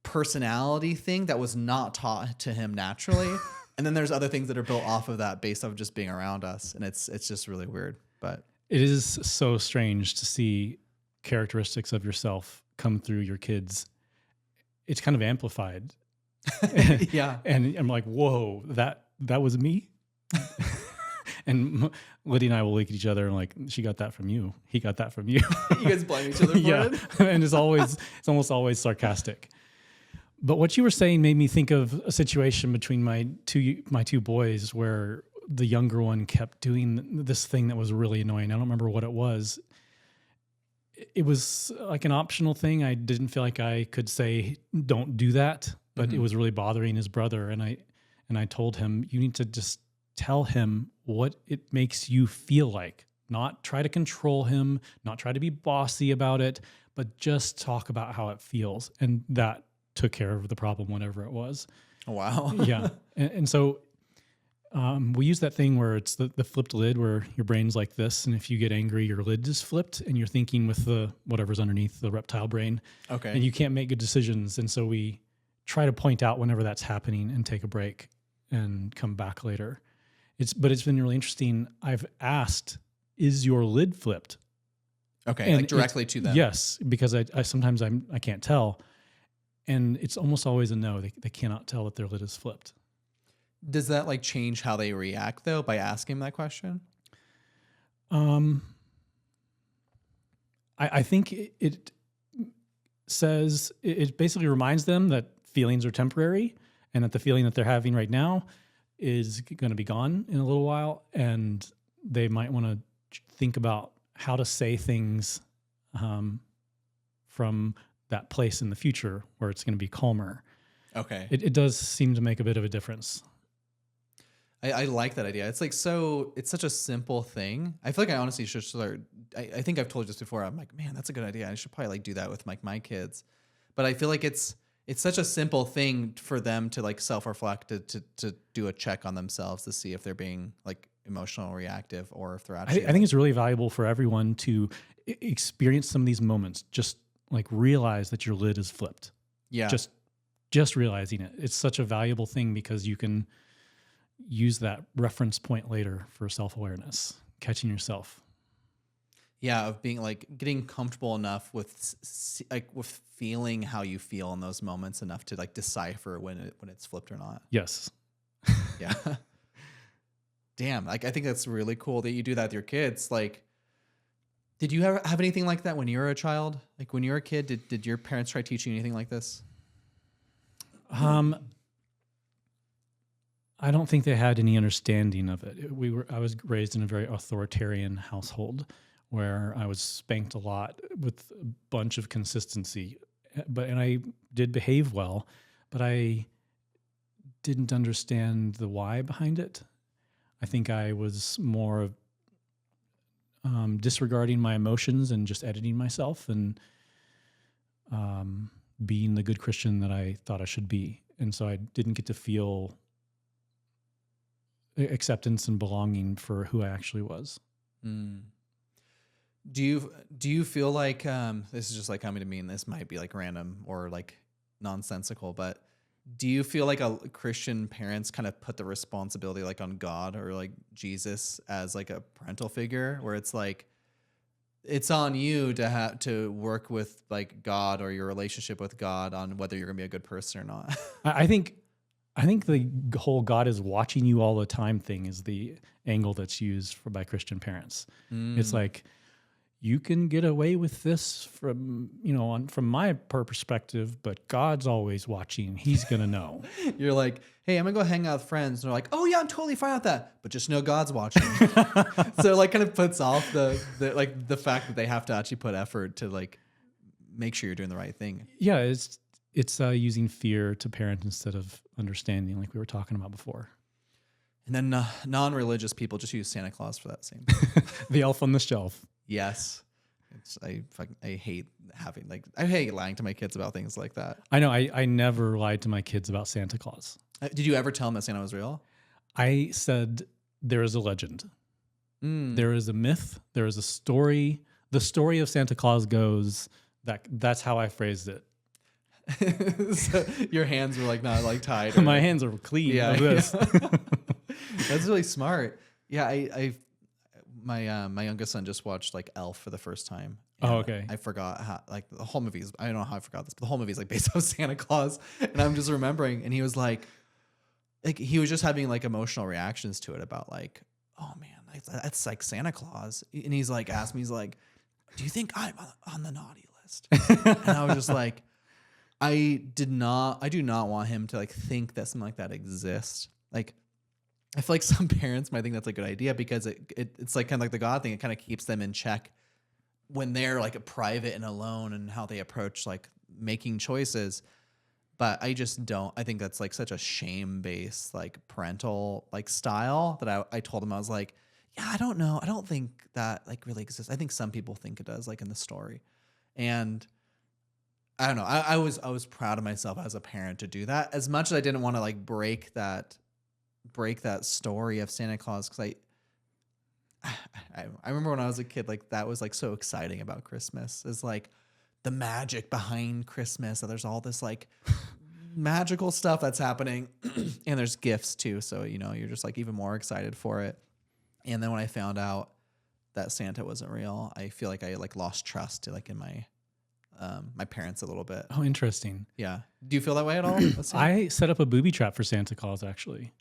personality thing that was not taught to him naturally? And then there's other things that are built off of that based off of just being around us. And it's just really weird, but it is so strange to see characteristics of yourself come through your kids. It's kind of amplified. Yeah. And I'm like, whoa, that was me. And Lydia and I will look at each other and like, she got that from you. He got that from you. You guys blame each other for it? And it's almost always sarcastic. But what you were saying made me think of a situation between my two boys where the younger one kept doing this thing that was really annoying. I don't remember what it was. It was like an optional thing. I didn't feel like I could say, don't do that, but it was really bothering his brother. And I told him, you need to just tell him what it makes you feel like, not try to control him, not try to be bossy about it, but just talk about how it feels. And that took care of the problem, whatever it was. Oh, wow. Yeah. And so we use that thing where it's the flipped lid, where your brain's like this. And if you get angry, your lid is flipped and you're thinking with the whatever's underneath, the reptile brain. Okay. And you can't make good decisions. And so we try to point out whenever that's happening and take a break and come back later. But it's been really interesting. I've asked, is your lid flipped? Okay. And like directly to them. Yes. Because I sometimes I can't tell. And it's almost always a no. They cannot tell that their lid is flipped. Does that like change how they react though by asking that question? I think it says, it basically reminds them that feelings are temporary and that the feeling that they're having right now is going to be gone in a little while. And they might want to think about how to say things from that place in the future where it's going to be calmer. Okay. It does seem to make a bit of a difference. I like that idea. It's like, it's such a simple thing. I feel like I honestly should start. I think I've told you this before. I'm like, man, that's a good idea. I should probably like do that with like my kids. But I feel like it's such a simple thing for them to like self-reflect, to do a check on themselves to see if they're being like emotional, reactive, or if they're actually. I think it's really valuable for everyone to experience some of these moments. Just like realize that your lid is flipped. Yeah. Just realizing it. It's such a valuable thing because you can use that reference point later for self-awareness, catching yourself. Yeah, of being like getting comfortable enough with feeling how you feel in those moments enough to like decipher when it's flipped or not. Yes. Yeah. Damn, like I think that's really cool that you do that with your kids. Like, did you ever have anything like that when you were a child? Like when you were a kid, did your parents try teaching you anything like this? I don't think they had any understanding of it. I was raised in a very authoritarian household where I was spanked a lot with a bunch of consistency. and I did behave well, but I didn't understand the why behind it. I think I was more disregarding my emotions and just editing myself and being the good Christian that I thought I should be. And so I didn't get to feel acceptance and belonging for who I actually was. Mm. Do you feel like this is just like coming to me, and this might be like random or like nonsensical, but do you feel like a Christian parents kind of put the responsibility like on God or like Jesus as like a parental figure, where it's like it's on you to have to work with like God or your relationship with God on whether you're gonna be a good person or not? I think the whole God is watching you all the time thing is the angle that's used by Christian parents. It's like, you can get away with this from my perspective, but God's always watching. He's going to know. You're like, hey, I'm gonna go hang out with friends. And they're like, oh yeah, I'm totally fine with that, but just know God's watching. So it like kind of puts off the fact that they have to actually put effort to like make sure you're doing the right thing. Yeah, it's using fear to parent instead of understanding, like we were talking about before. And then non-religious people just use Santa Claus for that same. The elf on the shelf. Yes. I hate I hate lying to my kids about things like that. I know. I never lied to my kids about Santa Claus. Did you ever tell them that Santa was real? I said there is a legend. There is a myth. There is a story. The story of Santa Claus goes that's how I phrased it. So your hands were like not like tied. My hands are clean. Yeah. Like this. That's really smart. Yeah. My youngest son just watched like Elf for the first time. Oh, okay. I forgot how like the whole movie I don't know how I forgot this, but the whole movie is like based off Santa Claus, and I'm just remembering, and he was like he was just having like emotional reactions to it about like, oh man, that's like Santa Claus, and he's like asked me, he's like, do you think I'm on the naughty list? And I was just like, I do not want him to like think that something like that exists. Like, I feel like some parents might think that's a good idea because it's like kind of like the God thing. It kind of keeps them in check when they're like private and alone and how they approach like making choices. But I just don't. I think that's like such a shame-based like parental like style that I told him, I was like, yeah, I don't know. I don't think that like really exists. I think some people think it does, like in the story. And I don't know. I was proud of myself as a parent to do that, as much as I didn't want to like break that story of Santa Claus, because I remember when I was a kid, like that was like so exciting about Christmas, is like the magic behind Christmas, that there's all this like magical stuff that's happening and there's gifts too, so you're just like even more excited for it. And then when I found out that Santa wasn't real, I feel like I like lost trust to like in my parents a little bit. Oh, interesting. Yeah. Do you feel that way at all? I set up a booby trap for Santa Claus, actually.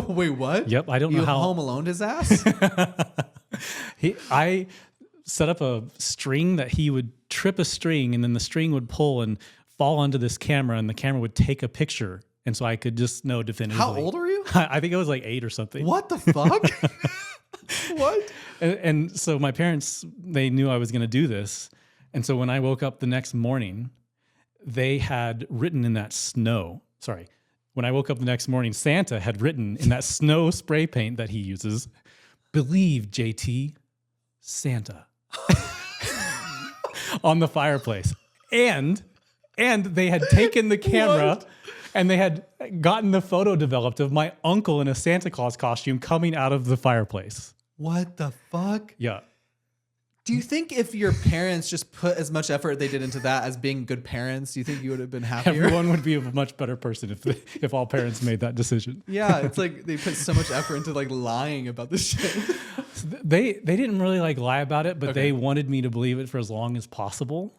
Wait, what? Yep. I don't know how. Home Alone his ass? I set up a string that he would trip a string, and then the string would pull and fall onto this camera, and the camera would take a picture. And so I could just know definitively. How old are you? I think I was like 8 or something. What the fuck? What? And so my parents, they knew I was going to do this. And so when I woke up the next morning, they had written in that snow. Sorry. When I woke up the next morning, Santa had written in that snow spray paint that he uses, "Believe, JT, Santa," on the fireplace. And they had taken the camera and they had gotten the photo developed of my uncle in a Santa Claus costume coming out of the fireplace. What the fuck? Yeah. Do you think if your parents just put as much effort they did into that as being good parents, do you think you would have been happier? Everyone would be a much better person if all parents made that decision. Yeah, it's like they put so much effort into like lying about this shit. They didn't really like lie about it, but they wanted me to believe it for as long as possible.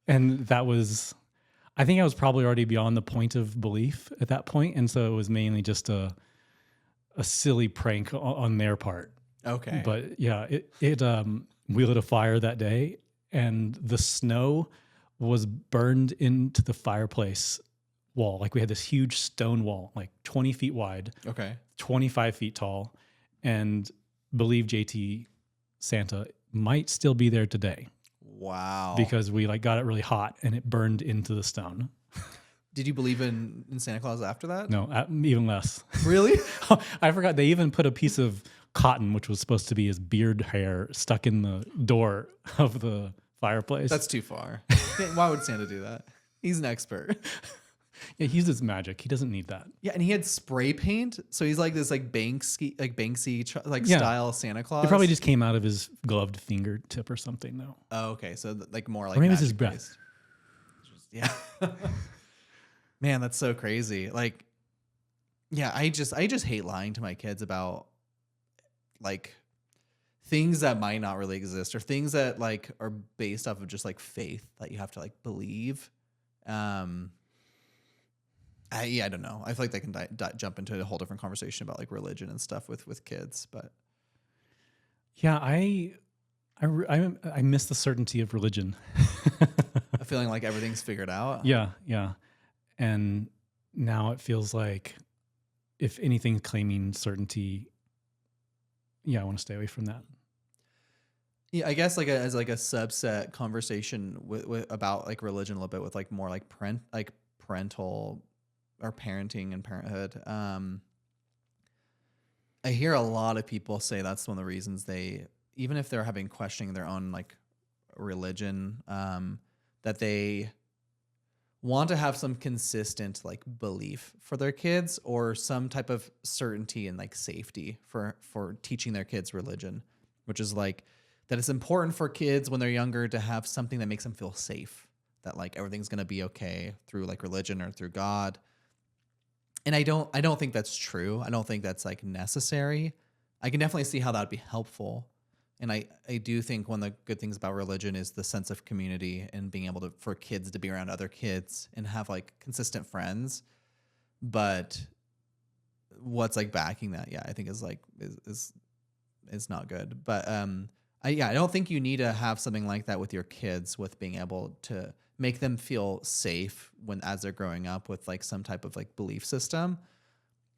And that was, I think I was probably already beyond the point of belief at that point, and so it was mainly just a silly prank on their part. Okay. But yeah, we lit a fire that day, and the snow was burned into the fireplace wall. Like we had this huge stone wall, like 20 feet wide, 25 feet tall, and believe JT, Santa might still be there today. Wow. because we like got it really hot and it burned into the stone. Did you believe in Santa Claus after that? No, even less. Really? I forgot they even put a piece of cotton, which was supposed to be his beard hair, stuck in the door of the fireplace. That's too far. Why would Santa do that? He's an expert. Yeah, he uses magic. He doesn't need that. Yeah, and he had spray paint, so he's like this like Banksy like Yeah. style Santa Claus. It probably just came out of his gloved fingertip or something, though. Oh, okay. So like more like Or maybe it's his magic-based. breath. Yeah. Man, that's so crazy. Like, yeah, I just hate lying to my kids about like things that might not really exist or things that like are based off of just like faith that you have to like believe. I don't know. I feel like they can jump into a whole different conversation about like religion and stuff with kids, but Yeah, I miss the certainty of religion. a feeling like everything's figured out. Yeah. And now it feels like if anything's claiming certainty, I want to stay away from that. Yeah, I guess like as like a subset conversation with about like religion a little bit with like more like parental or parenting and parenthood. I hear a lot of people say that's one of the reasons they, even if they're having questioning their own like religion, that they want to have some consistent like belief for their kids or some type of certainty and like safety for teaching their kids religion, which is like that it's important for kids when they're younger to have something that makes them feel safe, that like everything's going to be okay through like religion or through God. And I don't think that's true. I don't think that's like necessary. I can definitely see how that would be helpful. And I do think one of the good things about religion is the sense of community and being able to, for kids to be around other kids and have like consistent friends. But what's like backing that, I think is like, is not good. But I don't think you need to have something like that with your kids, with being able to make them feel safe as they're growing up with like some type of like belief system.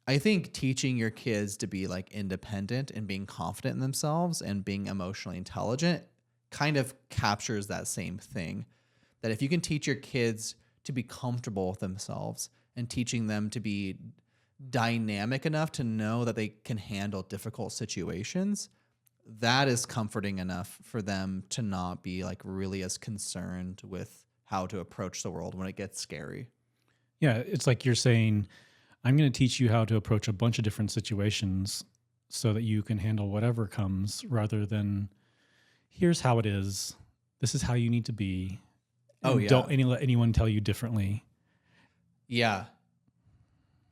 I think teaching your kids to be like independent and being confident in themselves and being emotionally intelligent kind of captures that same thing. That if you can teach your kids to be comfortable with themselves and teaching them to be dynamic enough to know that they can handle difficult situations, that is comforting enough for them to not be like really as concerned with how to approach the world when it gets scary. Yeah, it's like you're saying, I'm going to teach you how to approach a bunch of different situations so that you can handle whatever comes, rather than here's how it is. This is how you need to be. And don't let anyone tell you differently. Yeah.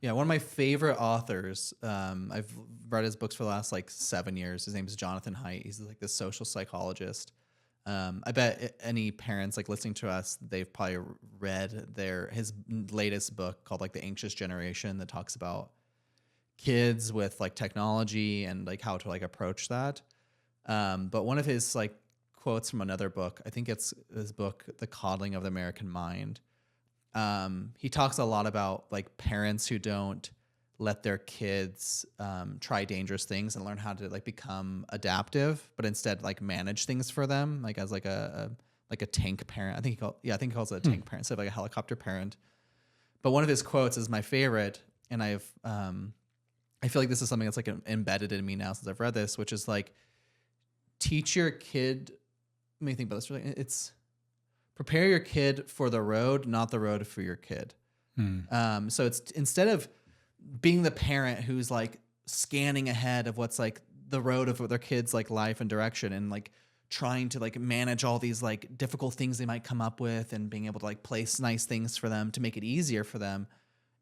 Yeah, one of my favorite authors, I've read his books for the last like 7 years. His name is Jonathan Haidt. He's like this social psychologist. I bet any parents like listening to us, they've probably read his latest book called like The Anxious Generation, that talks about kids with like technology and like how to like approach that. But one of his like quotes from another book, I think it's his book, The Coddling of the American Mind. He talks a lot about like parents who don't let their kids try dangerous things and learn how to like become adaptive, but instead like manage things for them, like as like a tank parent. I think he calls it a tank parent instead of like a helicopter parent. But one of his quotes is my favorite, and I feel like this is something that's like embedded in me now since I've read this, which is like, teach your kid. Let me think about this. Really, it's prepare your kid for the road, not the road for your kid. So it's instead of being the parent who's like scanning ahead of what's like the road of their kids' like life and direction, and like trying to like manage all these like difficult things they might come up with, and being able to like place nice things for them to make it easier for them.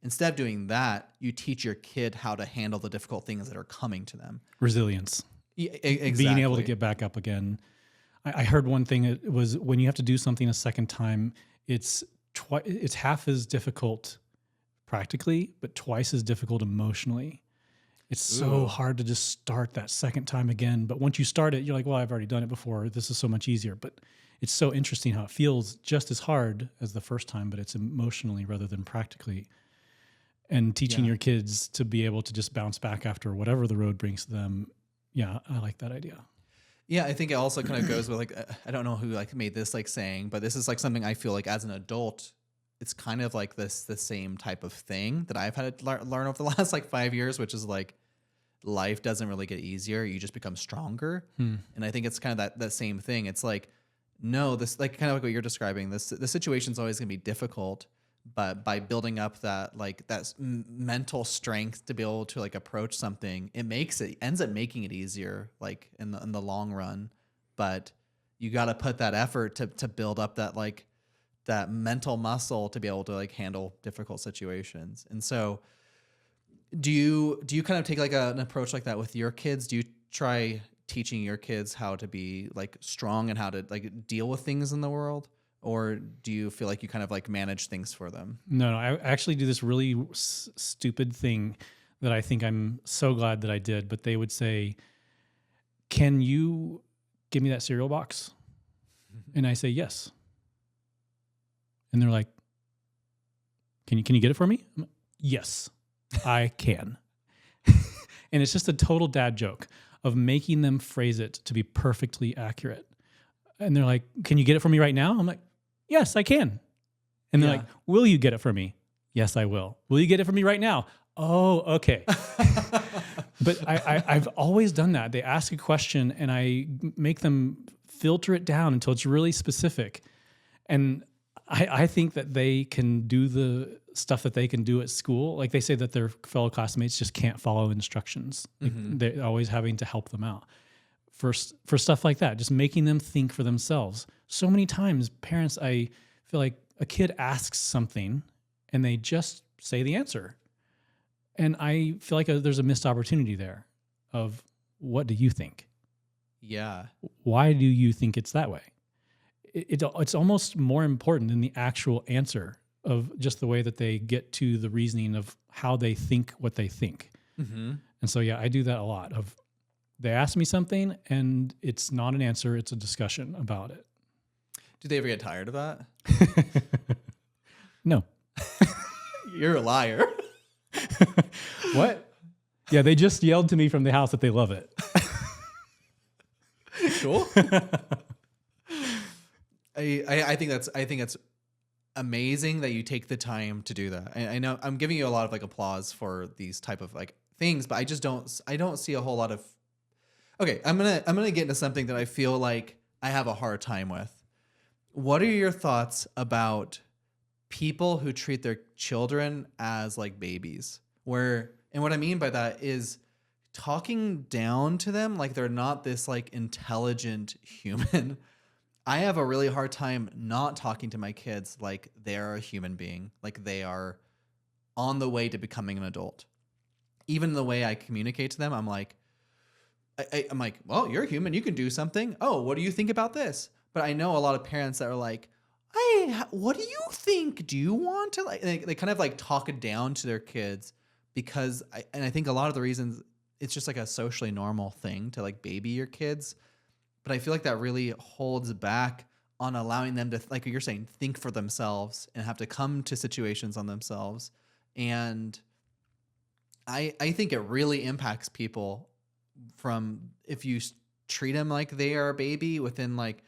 Instead of doing that, you teach your kid how to handle the difficult things that are coming to them. Resilience. Exactly. Being able to get back up again. I heard one thing, it was when you have to do something a second time, it's half as difficult practically, but twice as difficult emotionally. It's so hard to just start that second time again. But once you start it, you're like, well, I've already done it before. This is so much easier. But it's so interesting how it feels just as hard as the first time, but it's emotionally rather than practically. And teaching your kids to be able to just bounce back after whatever the road brings to them. Yeah, I like that idea. Yeah, I think it also kind of goes with like I don't know who like made this like saying, but this is like something I feel like as an adult, it's kind of like the same type of thing that I've had to learn over the last like 5 years, which is like life doesn't really get easier; you just become stronger. And I think it's kind of that same thing. It's like no, this like kind of like what you're describing. The situation's always gonna be difficult, but by building up that like that mental strength to be able to like approach something, it ends up making it easier like in the long run. But you got to put that effort to build up that like that mental muscle to be able to like handle difficult situations. And so do you kind of take like an approach like that with your kids? Do you try teaching your kids how to be like strong and how to like deal with things in the world? Or do you feel like you kind of like manage things for them? No, I actually do this really stupid thing that I think I'm so glad that I did. But they would say, "Can you give me that cereal box?" And I say, "Yes." And they're like, "Can you get it for me?" I'm like, "Yes, I can." And it's just a total dad joke of making them phrase it to be perfectly accurate. And they're like, "Can you get it for me right now?" I'm like, "Yes, I can." And they're like, "Will you get it for me?" "Yes, I will." "Will you get it for me right now?" "Oh, okay." But I've always done that. They ask a question and I make them filter it down until it's really specific. And I think that they can do the stuff that they can do at school. Like they say that their fellow classmates just can't follow instructions. Like they're always having to help them out. For stuff like that, just making them think for themselves. So many times, parents, I feel like a kid asks something and they just say the answer. And I feel like there's a missed opportunity there of what do you think? Yeah. Why do you think it's that way? It's almost more important than the actual answer of just the way that they get to the reasoning of how they think what they think. And so, yeah, I do that a lot of they ask me something and it's not an answer, it's a discussion about it. Do they ever get tired of that? No. You're a liar. What? Yeah, they just yelled to me from the house that they love it. Cool. I think that's amazing that you take the time to do that. I know I'm giving you a lot of like applause for these type of like things, but I don't see a whole lot of. Okay, I'm gonna get into something that I feel like I have a hard time with. What are your thoughts about people who treat their children as like babies? And what I mean by that is talking down to them like they're not this like intelligent human. I have a really hard time not talking to my kids like they're a human being, like they are on the way to becoming an adult. Even the way I communicate to them, I'm like, I'm like, well, you're a human. You can do something. Oh, what do you think about this? But I know a lot of parents that are like, hey, what do you think? Do you want to like, they kind of like talk it down to their kids because I think a lot of the reasons it's just like a socially normal thing to like baby your kids. But I feel like that really holds back on allowing them to, like you're saying, think for themselves and have to come to situations on themselves. And I think it really impacts people from if you treat them like they are a baby within like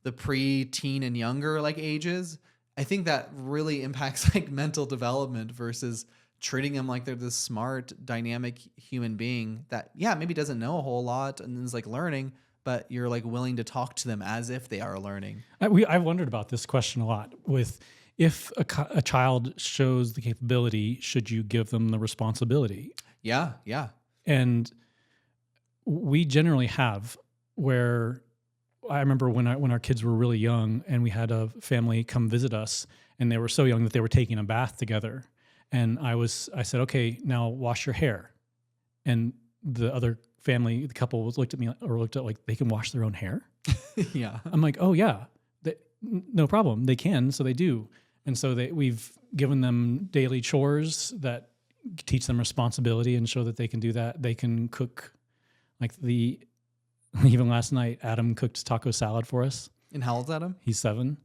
the pre-teen and younger like ages. I think that really impacts like mental development versus treating them like they're this smart, dynamic human being that, yeah, maybe doesn't know a whole lot and is like learning, but you're like willing to talk to them as if they are learning. I've wondered about this question a lot with if a child shows the capability, should you give them the responsibility? Yeah, yeah. And we generally have where I remember when our kids were really young and we had a family come visit us and they were so young that they were taking a bath together. And I said, okay, now wash your hair. And the other family, the couple looked at me like they can wash their own hair. Yeah. I'm like, oh yeah, no problem. They can. So they do. And so we've given them daily chores that teach them responsibility and show that they can do that. They can cook even last night, Adam cooked taco salad for us. And how old's Adam? He's 7.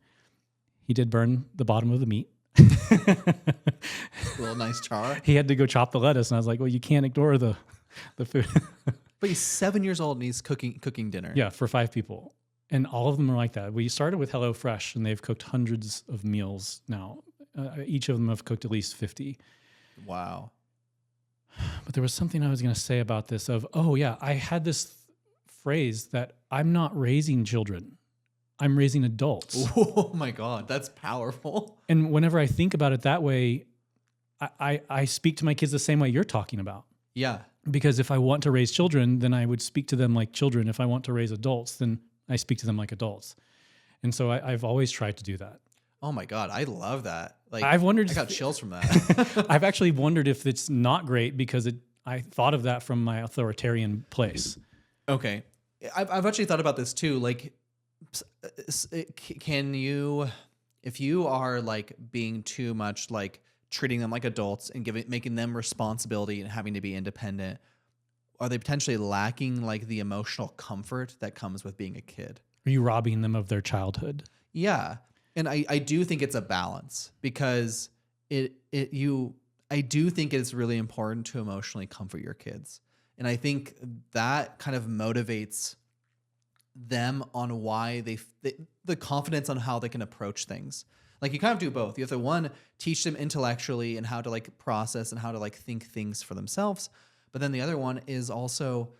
He did burn the bottom of the meat. A little nice char. He had to go chop the lettuce, and I was like, well, you can't ignore the food. But he's 7 years old and he's cooking dinner. Yeah, for 5 people. And all of them are like that. We started with HelloFresh and they've cooked hundreds of meals now. Each of them have cooked at least 50. Wow. But there was something I was going to say about this of, oh yeah, I had this phrase that I'm not raising children. I'm raising adults. Oh my God, that's powerful. And whenever I think about it that way, I speak to my kids the same way you're talking about. Yeah. Because if I want to raise children, then I would speak to them like children. If I want to raise adults, then I speak to them like adults. And so I've always tried to do that. Oh my God, I love that. Like I've wondered. I got chills from that. I've actually wondered if it's not great because I thought of that from my authoritarian place. Okay. I've actually thought about this too. Like, can you, if you are like being too much like treating them like adults and making them responsibility and having to be independent, are they potentially lacking like the emotional comfort that comes with being a kid? Are you robbing them of their childhood? Yeah. And I do think it's a balance because I do think it's really important to emotionally comfort your kids. And I think that kind of motivates them on why the confidence on how they can approach things. Like you kind of do both. You have to, one, teach them intellectually and how to like process and how to like think things for themselves. But then the other one is also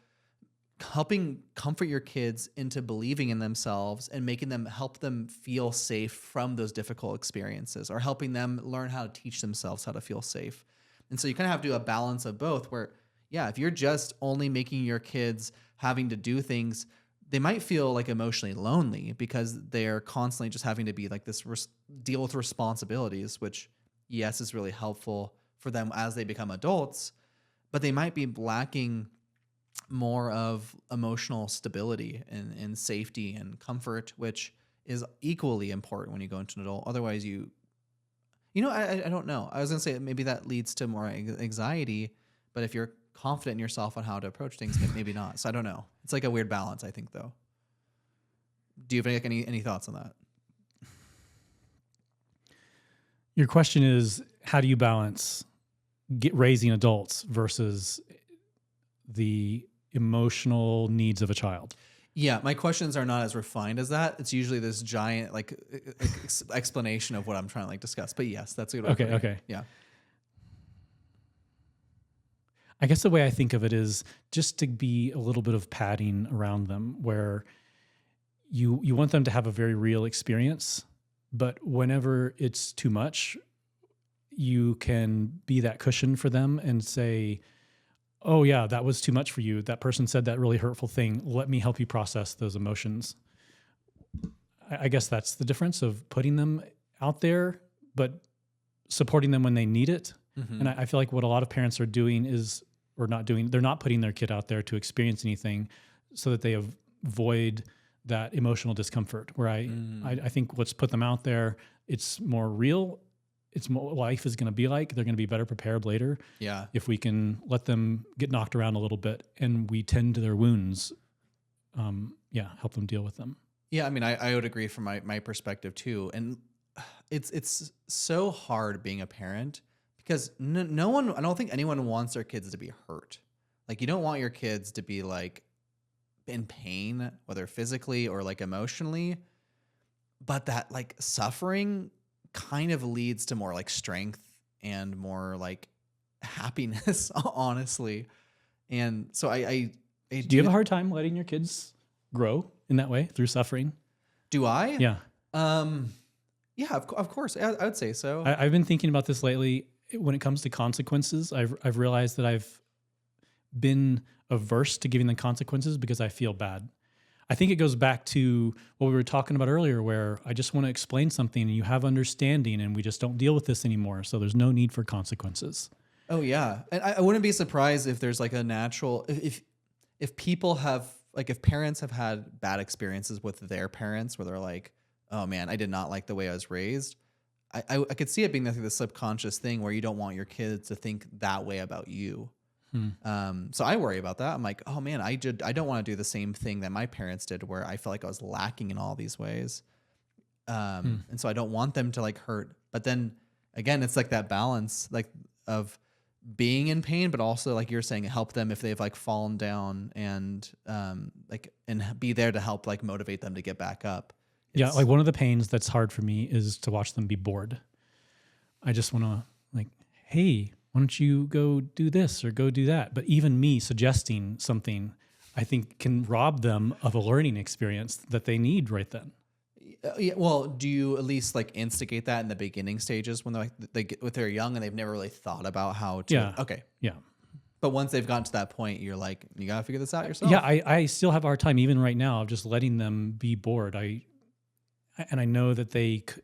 helping comfort your kids into believing in themselves and help them feel safe from those difficult experiences, or helping them learn how to teach themselves how to feel safe. And so you kind of have to do a balance of both where, yeah, if you're just only making your kids having to do things, they might feel like emotionally lonely because they're constantly just having to be like this deal with responsibilities, which yes, is really helpful for them as they become adults, but they might be lacking more of emotional stability and safety and comfort, which is equally important when you go into an adult. Otherwise I don't know. I was going to say maybe that leads to more anxiety, but if you're confident in yourself on how to approach things, maybe not. So I don't know. It's like a weird balance, I think, though. Do you have any thoughts on that? Your question is, how do you balance raising adults versus the emotional needs of a child? Yeah, my questions are not as refined as that. It's usually this giant like explanation of what I'm trying to like discuss. But yes, that's a good way. Okay. Yeah. I guess the way I think of it is just to be a little bit of padding around them where you want them to have a very real experience, but whenever it's too much, you can be that cushion for them and say, oh yeah, that was too much for you. That person said that really hurtful thing. Let me help you process those emotions. I guess that's the difference of putting them out there, but supporting them when they need it. Mm-hmm. And I feel like what a lot of parents are doing is, or not doing, they're not putting their kid out there to experience anything so that they avoid that emotional discomfort where I think let's put them out there. It's more real. It's more what life is going to be like. They're going to be better prepared later. Yeah. If we can let them get knocked around a little bit and we tend to their wounds, help them deal with them. Yeah. I mean, I would agree from my perspective too. And it's so hard being a parent because no one, I don't think anyone wants their kids to be hurt. Like you don't want your kids to be like in pain, whether physically or like emotionally, but that like suffering kind of leads to more like strength and more like happiness, honestly. And so I do you have a hard time letting your kids grow in that way through suffering? Do I? Yeah. Yeah, of course. I would say so. I've been thinking about this lately. When it comes to consequences, I've realized that I've been averse to giving them consequences because I feel bad. I think it goes back to what we were talking about earlier, where I just want to explain something and you have understanding and we just don't deal with this anymore. So there's no need for consequences. Oh yeah. And I wouldn't be surprised if there's like a natural, if people have, like if parents have had bad experiences with their parents where they're like, oh man, I did not like the way I was raised. I could see it being like the subconscious thing where you don't want your kids to think that way about you. So I worry about that. I'm like, oh man, I don't want to do the same thing that my parents did where I felt like I was lacking in all these ways. And so I don't want them to like hurt. But then again, it's like that balance like of being in pain, but also like you're saying, help them if they've like fallen down, and and be there to help like motivate them to get back up. Yeah, like one of the pains that's hard for me is to watch them be bored. I just want to like, hey, why don't you go do this or go do that? But even me suggesting something, I think can rob them of a learning experience that they need right then. Yeah, well, do you at least like instigate that in the beginning stages when they're like if they're young and they've never really thought about how to? Yeah. Okay. Yeah. But once they've gotten to that point, you're like, you gotta figure this out yourself. Yeah, I still have a hard time even right now of just letting them be bored. And I know that it's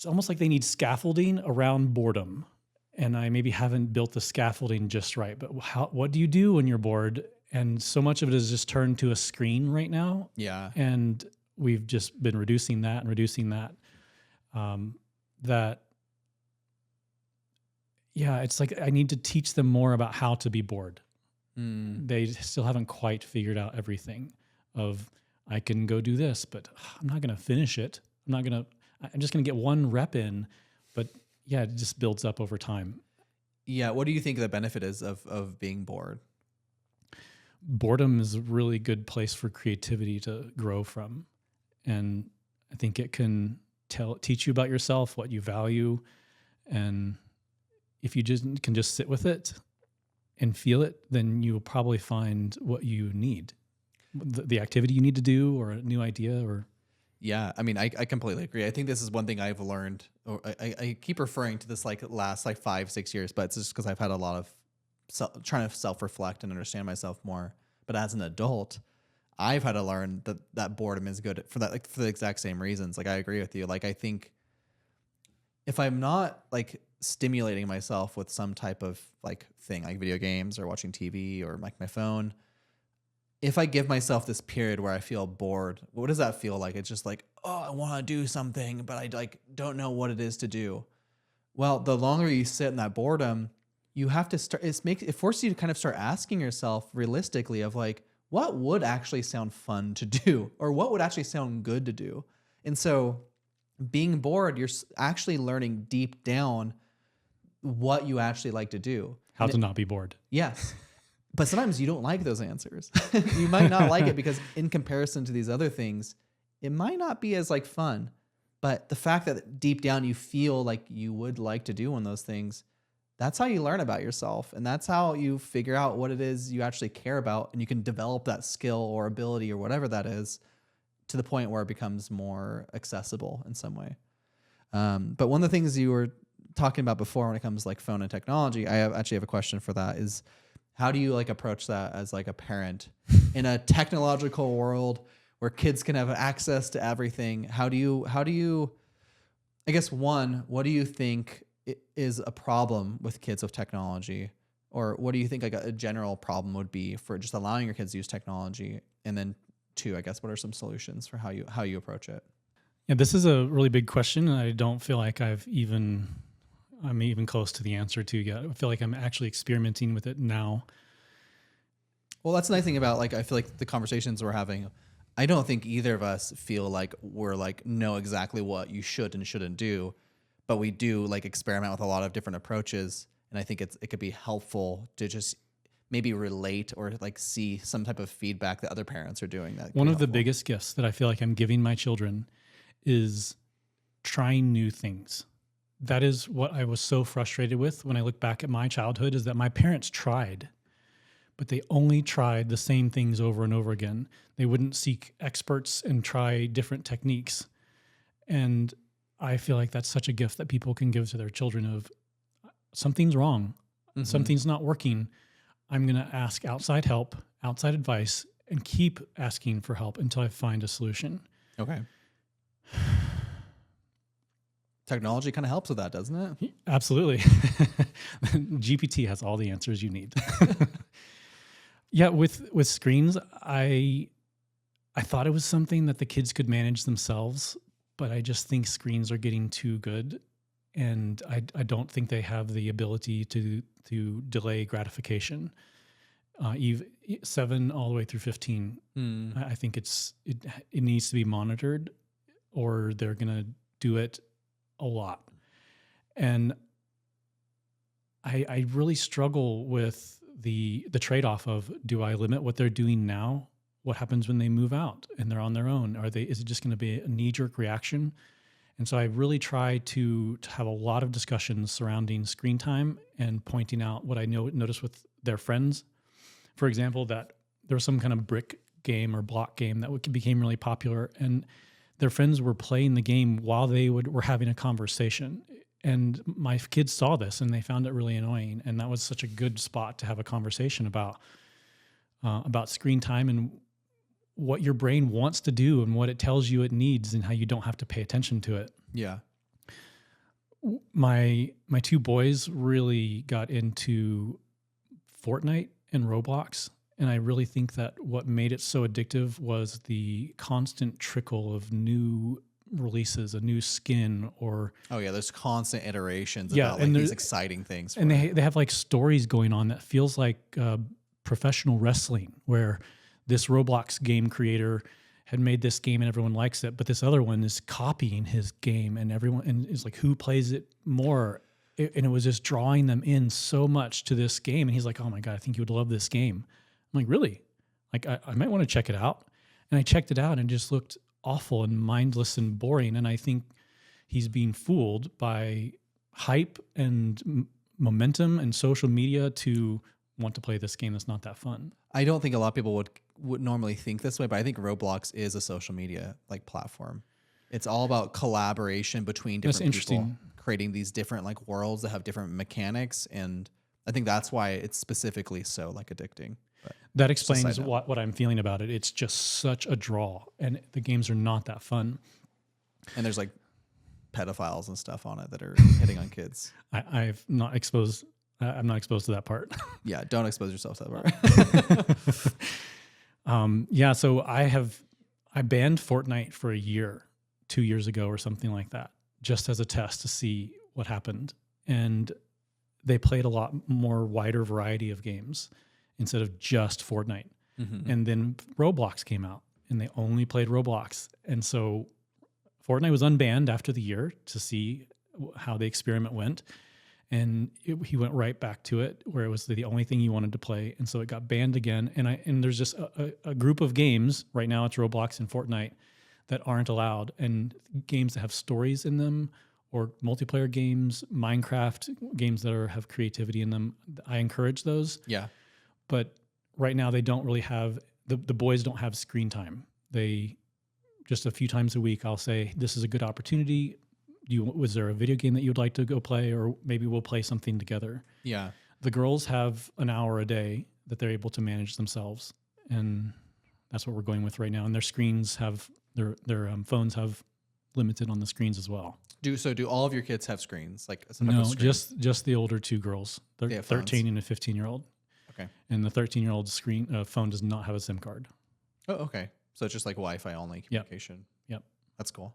almost like they need scaffolding around boredom. And I maybe haven't built the scaffolding just right. But what do you do when you're bored? And so much of it is just turned to a screen right now. Yeah. And we've just been reducing that. It's like I need to teach them more about how to be bored. They still haven't quite figured out everything of, I can go do this, but I'm not going to finish it. I'm just going to get one rep in, but yeah, it just builds up over time. Yeah. What do you think the benefit is of being bored? Boredom is a really good place for creativity to grow from. And I think it can teach you about yourself, what you value. And if you can just sit with it and feel it, then you'll probably find what you need. The activity you need to do, or a new idea, or yeah, I mean, I completely agree. I think this is one thing I've learned. Or I keep referring to this like last like 5-6 years, but it's just because I've had a lot of trying to self-reflect and understand myself more. But as an adult, I've had to learn that boredom is good for that, like for the exact same reasons. Like I agree with you. Like I think if I'm not like stimulating myself with some type of like thing, like video games or watching TV or like my phone, if I give myself this period where I feel bored, what does that feel like? It's just like, oh, I want to do something, but I like don't know what it is to do. Well, the longer you sit in that boredom, you have to start. It forces you to kind of start asking yourself realistically of like, what would actually sound fun to do, or what would actually sound good to do. And so, being bored, you're actually learning deep down what you actually like to do. How to not be bored. Yes. But sometimes you don't like those answers. You might not like it because in comparison to these other things, it might not be as like fun. But the fact that deep down you feel like you would like to do one of those things, that's how you learn about yourself. And that's how you figure out what it is you actually care about. And you can develop that skill or ability or whatever that is to the point where it becomes more accessible in some way. But one of the things you were talking about before when it comes to like phone and technology, I actually have a question for that is, how do you like approach that as like a parent in a technological world where kids can have access to everything? How do you, I guess one, what do you think is a problem with kids with technology? Or what do you think like a general problem would be for just allowing your kids to use technology? And then two, I guess, what are some solutions for how you approach it? Yeah, this is a really big question, and I don't feel like I'm even close to the answer to yet. I feel like I'm actually experimenting with it now. Well, that's the nice thing about like, I feel like the conversations we're having, I don't think either of us feel like we're like know exactly what you should and shouldn't do, but we do like experiment with a lot of different approaches. And I think it could be helpful to just maybe relate or like see some type of feedback that other parents are doing. That one of the biggest gifts that I feel like I'm giving my children is trying new things. That is what I was so frustrated with when I look back at my childhood, is that my parents tried, but they only tried the same things over and over again. They wouldn't seek experts and try different techniques. And I feel like that's such a gift that people can give to their children of, something's wrong, something's not working. I'm going to ask outside help, outside advice, and keep asking for help until I find a solution. Okay. Technology kind of helps with that, doesn't it? Absolutely. GPT has all the answers you need. Yeah, with screens, I thought it was something that the kids could manage themselves, but I just think screens are getting too good, and I don't think they have the ability to delay gratification. 7 all the way through 15, I think it needs to be monitored, or they're gonna do it a lot. And I really struggle with the trade-off of, do I limit what they're doing now? What happens when they move out and they're on their own? Is it just going to be a knee-jerk reaction? And so I really try to have a lot of discussions surrounding screen time and pointing out what I notice with their friends. For example, that there was some kind of brick game or block game that became really popular, and their friends were playing the game while they were having a conversation. And my kids saw this and they found it really annoying. And that was such a good spot to have a conversation about screen time and what your brain wants to do and what it tells you it needs and how you don't have to pay attention to it. Yeah. My two boys really got into Fortnite and Roblox. And I really think that what made it so addictive was the constant trickle of new releases, a new skin, or there's constant iterations Yeah, about and like these exciting things. and they have like stories going on that feels like professional wrestling, where this Roblox game creator had made this game and everyone likes it, but this other one is copying his game and is like, who plays it more? And it was just drawing them in so much to this game. And he's like, oh my God, I think you would love this game. I'm like, really? Like, I might want to check it out. And I checked it out and it just looked awful and mindless and boring. And I think he's being fooled by hype and momentum and social media to want to play this game that's not that fun. I don't think a lot of people would normally think this way, but I think Roblox is a social media like platform. It's all about collaboration between different people, creating these different like worlds that have different mechanics. And I think that's why it's specifically so like addicting. But that explains what I'm feeling about it. It's just such a draw, and the games are not that fun. And there's like pedophiles and stuff on it that are hitting on kids. I'm not exposed to that part. Yeah, don't expose yourself to that part. So I banned Fortnite for a year, 2 years ago or something like that, just as a test to see what happened. And they played a lot more wider variety of games instead of just Fortnite. Mm-hmm. And then Roblox came out and they only played Roblox. And so Fortnite was unbanned after the year to see how the experiment went. And he went right back to it where it was the only thing he wanted to play. And so it got banned again. And there's just a group of games, right now it's Roblox and Fortnite, that aren't allowed. And games that have stories in them, or multiplayer games, Minecraft games that have creativity in them, I encourage those. Yeah. But right now they don't really have, the boys don't have screen time. They just a few times a week, I'll say, this is a good opportunity. Was there a video game that you'd like to go play, or maybe we'll play something together? Yeah. The girls have an hour a day that they're able to manage themselves. And that's what we're going with right now. And their screens have, their phones have limited on the screens as well. Do all of your kids have screens? Like no, just the older two girls. They're 13 and a 15-year-old. Okay. And the 13-year-old phone does not have a SIM card. Oh, okay. So it's just like Wi-Fi only communication. Yep. That's cool.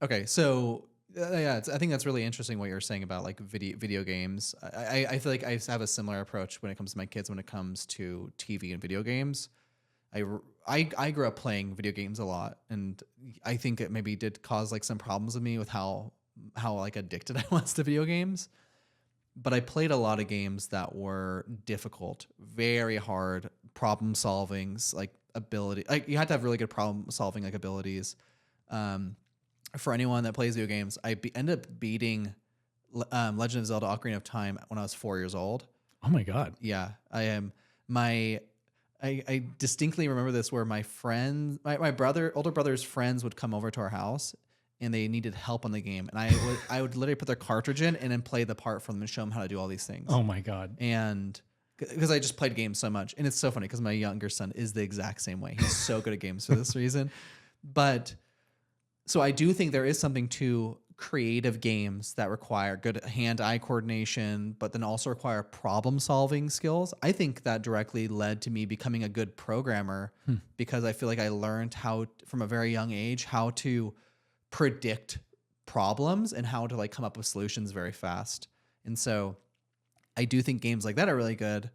Okay. So I think that's really interesting what you're saying about like video games. I feel like I have a similar approach when it comes to my kids, when it comes to TV and video games. I grew up playing video games a lot, and I think it maybe did cause like some problems with me with how like addicted I was to video games. But I played a lot of games that were difficult, very hard problem solving, like ability. Like you had to have really good problem solving like abilities. For anyone that plays video games, I ended up beating Legend of Zelda: Ocarina of Time when I was 4 years old. Oh my God! Yeah, I am. I distinctly remember this, where my friends, my older brother's friends would come over to our house, and they needed help on the game, and I would literally put their cartridge in and then play the part for them and show them how to do all these things. Oh my God! And because I just played games so much, and it's so funny because my younger son is the exact same way. He's so good at games for this reason. But so I do think there is something to creative games that require good hand-eye coordination, but then also require problem-solving skills. I think that directly led to me becoming a good programmer because I feel like I learned how, from a very young age, how to predict problems and how to like come up with solutions very fast. And so I do think games like that are really good,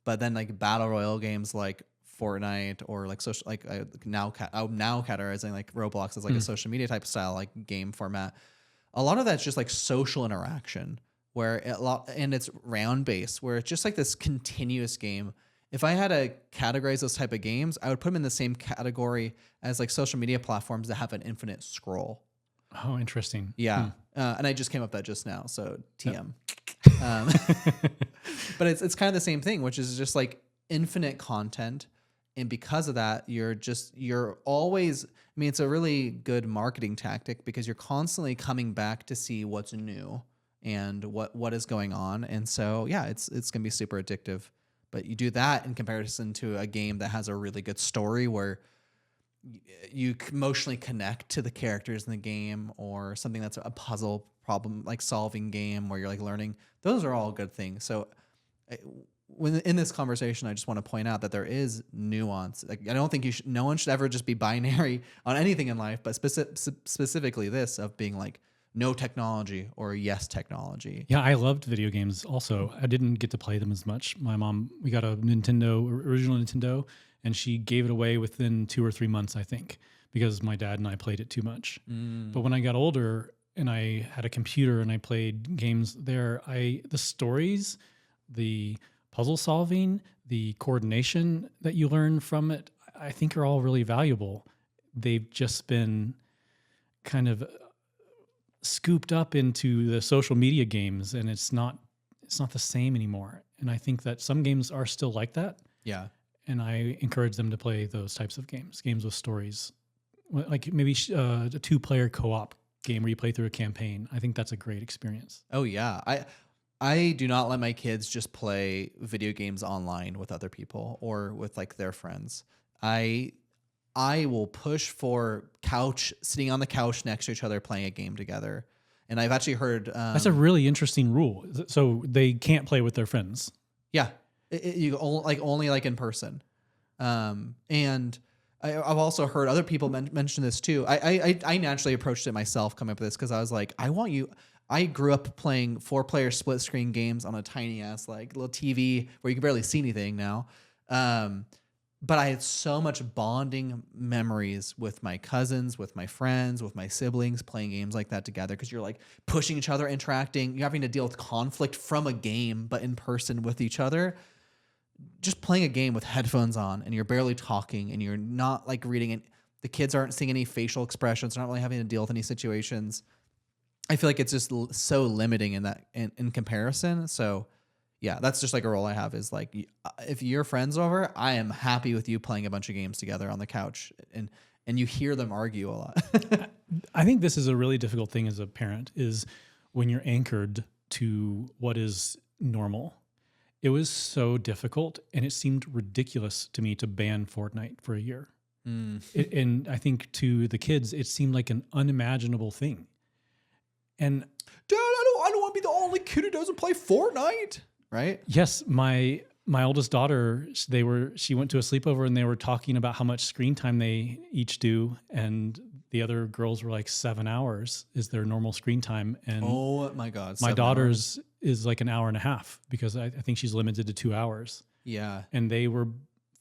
but then like battle royale games like Fortnite or like social, like now categorizing like Roblox as like a social media type style like game format. A lot of that's just like social interaction where and it's round based, where it's just like this continuous game. If I had to categorize those type of games, I would put them in the same category as like social media platforms that have an infinite scroll. Oh, interesting. Yeah. And I just came up with that just now. So TM. But it's kind of the same thing, which is just like infinite content. And because of that, you're always, I mean, it's a really good marketing tactic because you're constantly coming back to see what's new and what is going on. And so, yeah, it's going to be super addictive. But you do that in comparison to a game that has a really good story where you emotionally connect to the characters in the game, or something that's a puzzle problem like solving game where you're like learning. Those are all good things. So when in this conversation, I just want to point out that there is nuance. Like, I don't think no one should ever just be binary on anything in life, but specifically this of being like no technology or yes technology. Yeah, I loved video games also. I didn't get to play them as much. My mom, we got a original Nintendo, and she gave it away within 2 or 3 months, I think, because my dad and I played it too much. But when I got older and I had a computer and I played games there, the stories, the puzzle solving, the coordination that you learn from it, I think are all really valuable. They've just been kind of scooped up into the social media games, and it's not the same anymore. And I think that some games are still like that. Yeah. And I encourage them to play those types of games with stories, like maybe a 2-player co-op game where you play through a campaign. I think that's a great experience. Oh yeah. I do not let my kids just play video games online with other people or with like their friends. I will push for sitting on the couch next to each other playing a game together. And I've actually heard that's a really interesting rule. So they can't play with their friends. Yeah, you only like in person. And I've also heard other people mention this too. I naturally approached it myself coming up with this because I was like, I grew up playing 4-player split screen games on a tiny ass like little TV where you can barely see anything now. But I had so much bonding memories with my cousins, with my friends, with my siblings playing games like that together, because you're like pushing each other, interacting, you're having to deal with conflict from a game, but in person with each other. Just playing a game with headphones on and you're barely talking and you're not like reading it. The kids aren't seeing any facial expressions. They're not really having to deal with any situations. I feel like it's just so limiting in comparison. So yeah, that's just like a role I have is like, if your friend's over, I am happy with you playing a bunch of games together on the couch, and you hear them argue a lot. I think this is a really difficult thing as a parent, is when you're anchored to what is normal. It was so difficult, and it seemed ridiculous to me to ban Fortnite for a year. And I think to the kids, it seemed like an unimaginable thing. And Dad, I don't want to be the only kid who doesn't play Fortnite. Right? Yes, my oldest daughter, she went to a sleepover and they were talking about how much screen time they each do, and the other girls were like 7 hours is their normal screen time. And oh my God, my daughter's is like an hour and a half because I think she's limited to 2 hours. Yeah, and they were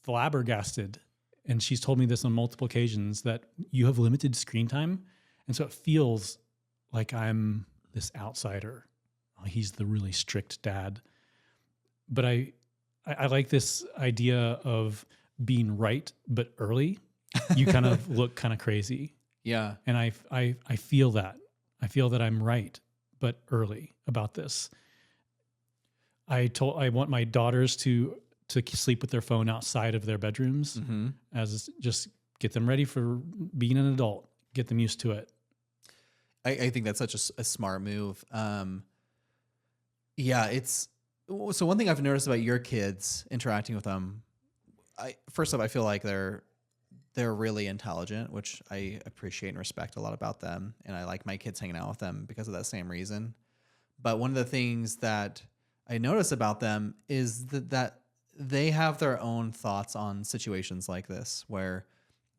flabbergasted. And she's told me this on multiple occasions that you have limited screen time, and so it feels like I'm this outsider. Oh, he's the really strict dad. But I like this idea of being right, but early. You kind of look kind of crazy. Yeah. And I feel that. I feel that I'm right, but early about this. I want my daughters to sleep with their phone outside of their bedrooms, as just get them ready for being an adult, get them used to it. I think that's such a smart move. Yeah, so one thing I've noticed about your kids interacting with them, first off, I feel like they're really intelligent, which I appreciate and respect a lot about them. And I like my kids hanging out with them because of that same reason. But one of the things that I notice about them is that they have their own thoughts on situations like this, where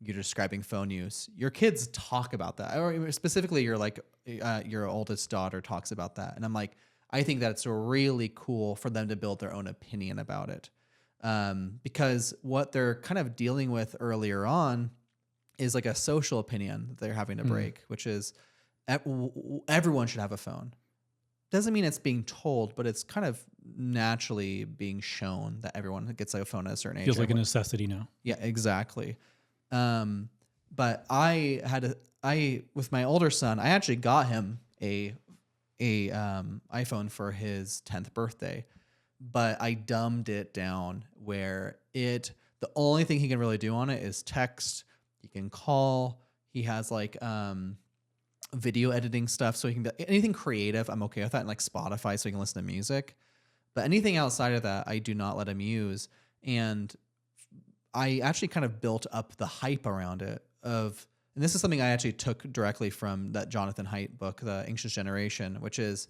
you're describing phone use. Your kids talk about that, or specifically your oldest daughter talks about that. And I'm like, I think that's really cool for them to build their own opinion about it. Because what they're kind of dealing with earlier on is like a social opinion that they're having to break, which is everyone should have a phone. doesn't mean it's being told, but it's kind of naturally being shown that everyone gets like a phone at a certain age. Feels like a necessity now. Yeah, exactly. But with my older son, I actually got him a iPhone for his 10th birthday, but I dumbed it down where the only thing he can really do on it is text. He can call. He has like video editing stuff, so he can be anything creative. I'm okay with that, and like Spotify, so he can listen to music. But anything outside of that, I do not let him use. And I actually kind of built up the hype around it and this is something I actually took directly from that Jonathan Haidt book, The Anxious Generation, which is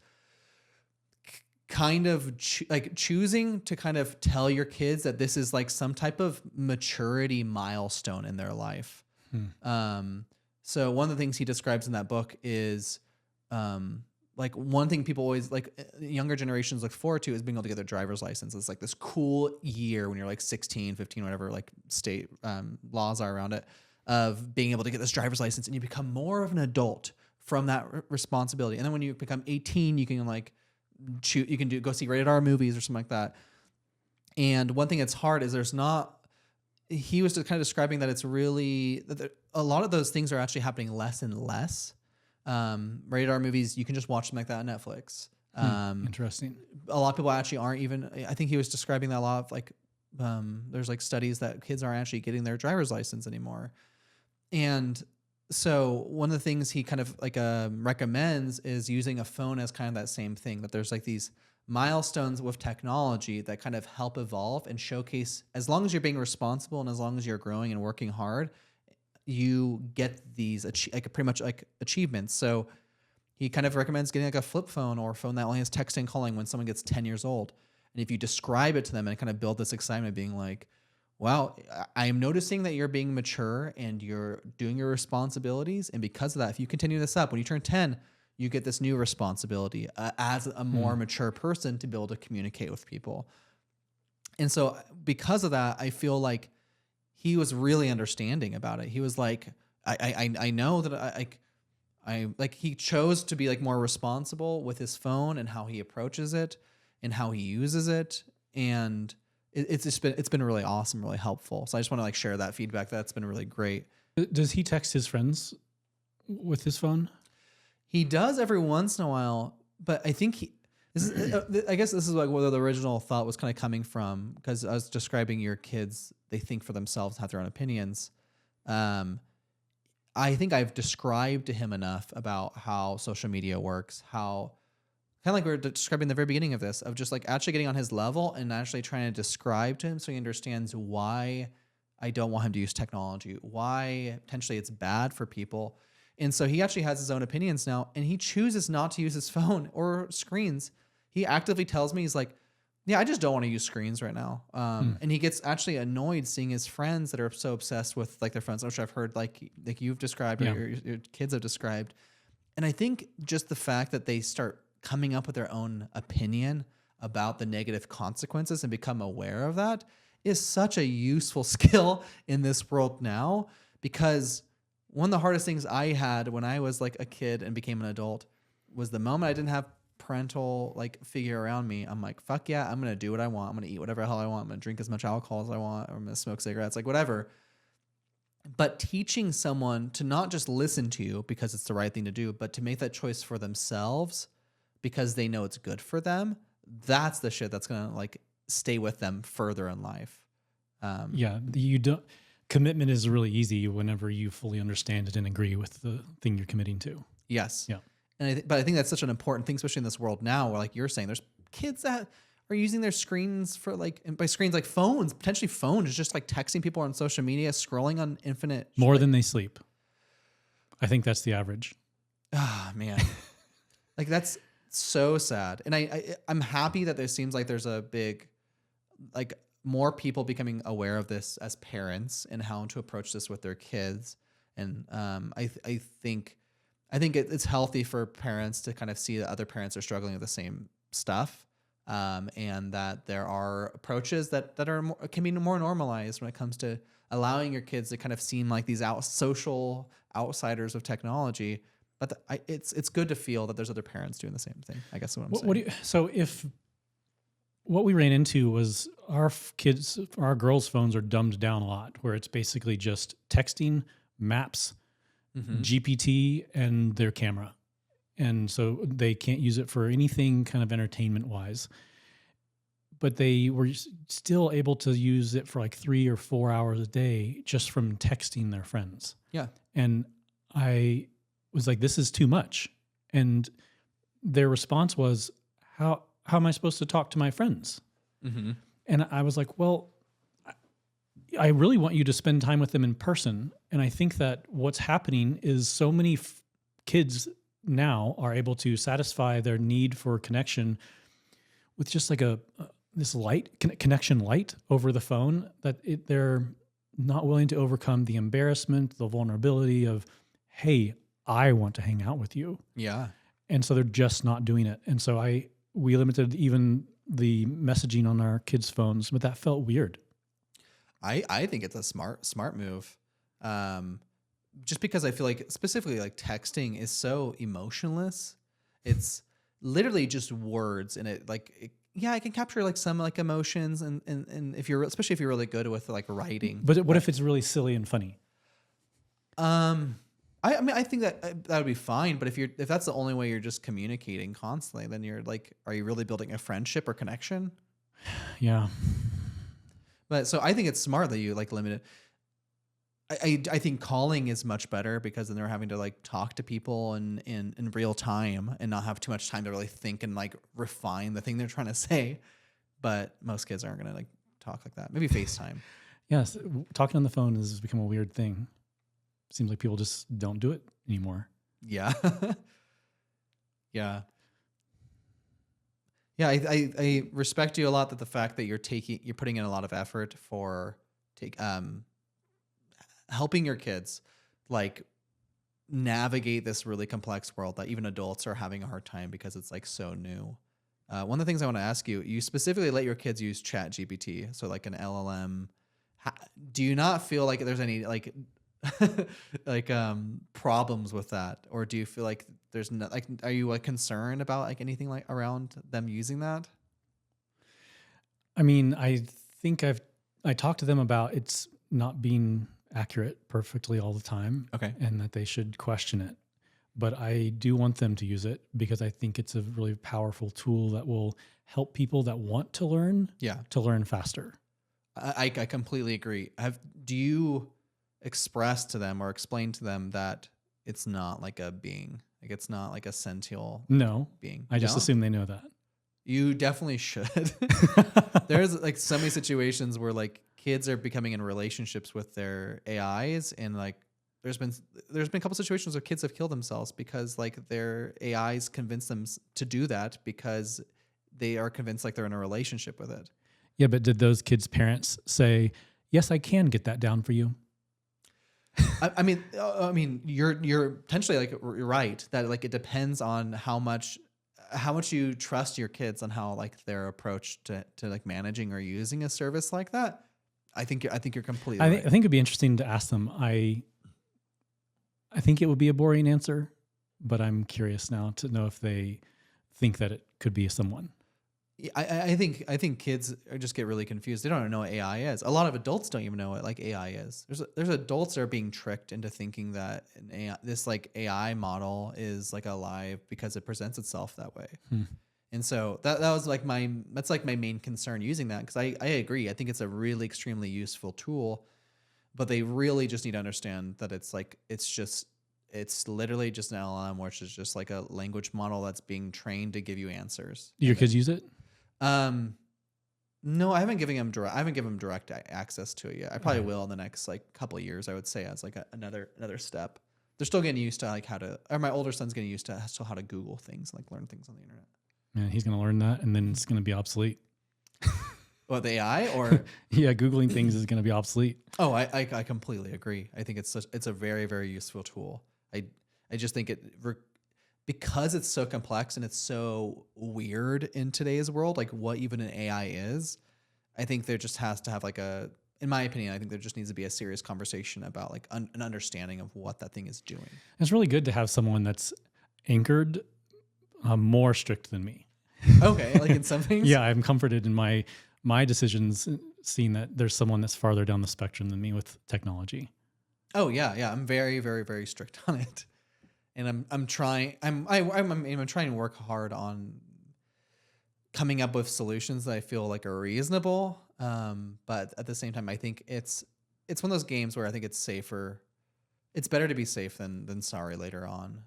kind of choosing to kind of tell your kids that this is like some type of maturity milestone in their life. So one of the things he describes in that book is like one thing people always like younger generations look forward to is being able to get their driver's license. It's like this cool year when you're like 16, 15, whatever like state laws are around it, of being able to get this driver's license, and you become more of an adult from that responsibility. And then when you become 18, you can like go see rated R movies or something like that. And one thing that's hard is he was just kind of describing that it's really, a lot of those things are actually happening less and less. Rated R movies, you can just watch them like that on Netflix. Interesting. A lot of people actually aren't even, I think he was describing that a lot of like, there's like studies that kids aren't actually getting their driver's license anymore. And so one of the things he kind of like recommends is using a phone as kind of that same thing, that there's like these milestones with technology that kind of help evolve and showcase, as long as you're being responsible and as long as you're growing and working hard, you get these pretty much like achievements. So he kind of recommends getting like a flip phone or a phone that only has text and calling when someone gets 10 years old. And if you describe it to them and kind of build this excitement, being like, wow, I am noticing that you're being mature and you're doing your responsibilities. And because of that, if you continue this up, when you turn 10, you get this new responsibility as a more mature person to be able to communicate with people. And so because of that, I feel like he was really understanding about it. He was like, I know that I like, he chose to be like more responsible with his phone and how he approaches it and how he uses it. And it's been really awesome, really helpful. So I just want to like share that feedback. That's been really great. Does he text his friends with his phone? He does every once in a while, but I think I guess this is like where the original thought was kind of coming from, because I was describing your kids, they think for themselves, have their own opinions. I think I've described to him enough about how social media works, how kind of like we were describing in the very beginning of this, of just like actually getting on his level and actually trying to describe to him so he understands why I don't want him to use technology, why potentially it's bad for people. And so he actually has his own opinions now, and he chooses not to use his phone or screens. He actively tells me, he's like, yeah, I just don't want to use screens right now. And he gets actually annoyed seeing his friends that are so obsessed with like their phones, which I've heard like you've described, Yeah. or your kids have described. And I think just the fact that they start coming up with their own opinion about the negative consequences and become aware of that is such a useful skill in this world now. Because one of the hardest things I had when I was like a kid and became an adult was the moment I didn't have parental like figure around me. I'm like, fuck yeah, I'm going to do what I want. I'm going to eat whatever the hell I want. I'm going to drink as much alcohol as I want, or I'm going to smoke cigarettes, like whatever. But teaching someone to not just listen to you because it's the right thing to do, but to make that choice for themselves because they know it's good for them, that's the shit that's going to like stay with them further in life. Commitment is really easy whenever you fully understand it and agree with the thing you're committing to. Yes. Yeah. And but I think that's such an important thing, especially in this world now, where like you're saying, there's kids that are using their screens for like, and by screens, like phones, potentially phones, just like texting people on social media, scrolling on infinite. More than they sleep. I think that's the average. Ah, man. Like that's so sad. And I'm happy that there seems like there's a big, like more people becoming aware of this as parents and how to approach this with their kids. And I think it's healthy for parents to kind of see that other parents are struggling with the same stuff, and that there are approaches that can be more normalized when it comes to allowing your kids to kind of seem like these social outsiders of technology, but it's good to feel that there's other parents doing the same thing. I guess is what I'm saying. What do you, so if what we ran into was our girls' phones are dumbed down a lot, where it's basically just texting, maps, GPT, and their camera. And so they can't use it for anything kind of entertainment wise. But they were still able to use it for like 3 or 4 hours a day just from texting their friends. Yeah. And I was like, this is too much. And their response was, how am I supposed to talk to my friends? Mm-hmm. And I was like, well, I really want you to spend time with them in person. And I think that what's happening is so many kids now are able to satisfy their need for connection with just like this connection light over the phone, that they're not willing to overcome the embarrassment, the vulnerability of, hey, I want to hang out with you. Yeah. And so they're just not doing it. And so we limited even the messaging on our kids' phones, but that felt weird. I think it's a smart move. Just because I feel like specifically like texting is so emotionless. It's literally just words, and it can capture like some like emotions, and if you're, especially if you're really good with like writing. But what if it's really silly and funny? I mean, I think that would be fine. But if that's the only way you're just communicating constantly, then you're like, are you really building a friendship or connection? Yeah. But so I think it's smart that you like limit it. I think calling is much better, because then they're having to like talk to people in real time and not have too much time to really think and like refine the thing they're trying to say. But most kids aren't going to like talk like that. Maybe FaceTime. Yes. Talking on the phone has become a weird thing. Seems like people just don't do it anymore. Yeah. Yeah. Yeah. I respect you a lot, that the fact that you're putting in a lot of effort for helping your kids like navigate this really complex world that even adults are having a hard time because it's like so new. One of the things I want to ask you, you specifically let your kids use Chat GPT, so like an LLM. Do you not feel like there's any like like problems with that, or do you feel like there's no, like, are you like concerned about like anything like around them using that? I mean, I think I talked to them about it's not being accurate perfectly all the time. Okay. And that they should question it. But I do want them to use it, because I think it's a really powerful tool that will help people that want to learn to learn faster. I completely agree. Do you express to them or explain to them that it's not like a being, like it's not like a sentient being? I just assume they know that. You definitely should. There's like so many situations where like kids are becoming in relationships with their AIs, and like there's been a couple situations where kids have killed themselves because like their AIs convince them to do that, because they are convinced like they're in a relationship with it. Yeah, but did those kids' parents say, "Yes, I can get that down for you"? I mean, you're potentially like you're right that like it depends on how much you trust your kids on how like their approach to like managing or using a service like that. I think you're completely right. I think it'd be interesting to ask them. I think it would be a boring answer, but I'm curious now to know if they think that it could be someone. I think kids just get really confused. They don't know what AI is. A lot of adults don't even know what like AI is. There's adults that are being tricked into thinking that this like AI model is like alive because it presents itself that way. And so that was like my main concern using that, because I agree. I think it's a really extremely useful tool, but they really just need to understand that it's literally just an LLM, which is just like a language model that's being trained to give you answers. Do your kids use it? No, I haven't given them direct access to it yet. I probably will in the next like couple of years, I would say, as like another step. They're still getting used to like my older son's getting used to how to Google things, like learn things on the internet. Man, he's going to learn that, and then it's going to be obsolete. What, the AI or? Yeah, Googling things is going to be obsolete. Oh, I completely agree. I think it's a very, very useful tool. I just think because it's so complex and it's so weird in today's world, like what even an AI is, I think there just has to have like a in my opinion, I think there just needs to be a serious conversation about like an understanding of what that thing is doing. It's really good to have someone that's anchored, more strict than me. Okay, like in some things. Yeah, I'm comforted in my decisions, seeing that there's someone that's farther down the spectrum than me with technology. Oh yeah. I'm very, very, very strict on it, and I'm trying. I'm trying to work hard on coming up with solutions that I feel like are reasonable. But at the same time, I think it's one of those games where I think it's safer. It's better to be safe than sorry later on.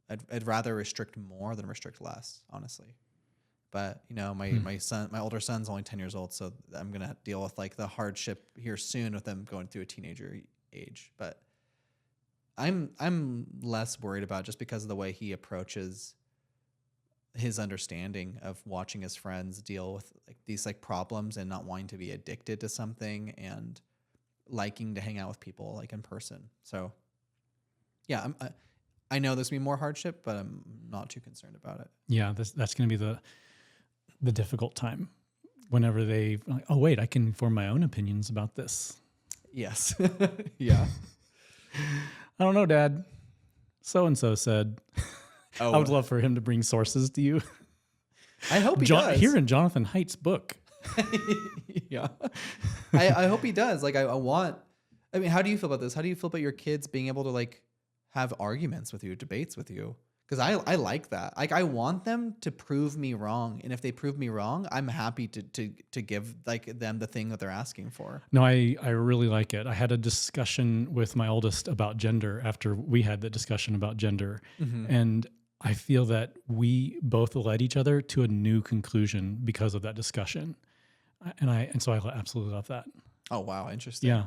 I'd rather restrict more than restrict less, honestly. But my older son's only 10 years old, so I'm gonna deal with like the hardship here soon with them going through a teenager age. But I'm less worried about it just because of the way he approaches his understanding of watching his friends deal with like these like problems and not wanting to be addicted to something and liking to hang out with people like in person. So yeah, I know there's gonna be more hardship, but I'm not too concerned about it. Yeah, that's going to be the difficult time whenever they like, oh wait, I can form my own opinions about this. Yes. Yeah. I don't know, Dad. So and so said. Oh, I would love for him to bring sources to you. I hope he does. Here in Jonathan Haidt's book. Yeah. I hope he does. Like I mean, how do you feel about this? How do you feel about your kids being able to like have arguments with you, debates with you? Because I like that. Like I want them to prove me wrong, and if they prove me wrong, I'm happy to give like them the thing that they're asking for. No, I really like it. I had a discussion with my oldest about gender after we had the discussion about gender, and I feel that we both led each other to a new conclusion because of that discussion, and so I absolutely love that. Oh wow, interesting. Yeah.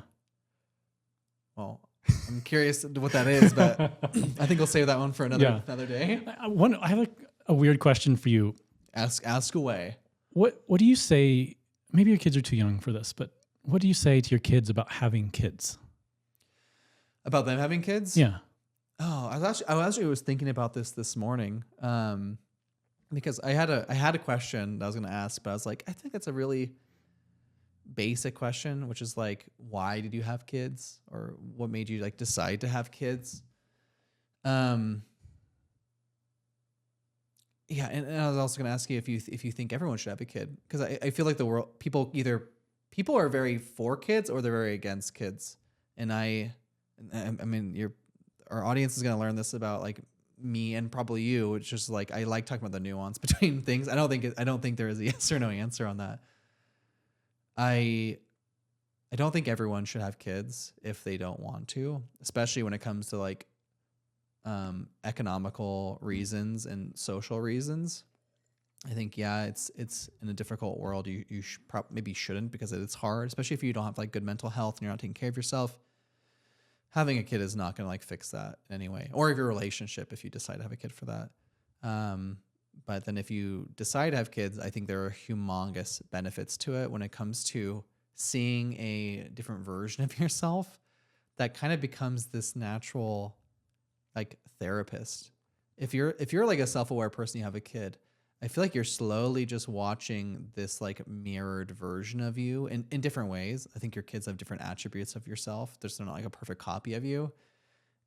Well, I'm curious what that is, but I think we'll save that one for another day. I have a weird question for you. Ask away. What do you say? Maybe your kids are too young for this, but what do you say to your kids about having kids? About them having kids? Yeah. Oh, I actually was thinking about this morning, because I had a question that I was going to ask, but I was like, I think that's a really basic question, which is like, why did you have kids, or what made you like decide to have kids? Yeah, and I was also going to ask you if you think everyone should have a kid, because I feel like the world people are very for kids or they're very against kids, and I mean our audience is going to learn this about like me and probably you, which is like I like talking about the nuance between things. I don't think there is a yes or no answer on that. I don't think everyone should have kids if they don't want to, especially when it comes to like economical reasons and social reasons. I think it's in a difficult world. You maybe shouldn't, because it's hard, especially if you don't have like good mental health and you're not taking care of yourself. Having a kid is not going to like fix that anyway, or your relationship if you decide to have a kid for that. But then if you decide to have kids, I think there are humongous benefits to it when it comes to seeing a different version of yourself that kind of becomes this natural like therapist. If you're like a self-aware person, you have a kid, I feel like you're slowly just watching this like mirrored version of you in different ways. I think your kids have different attributes of yourself. They're not like a perfect copy of you.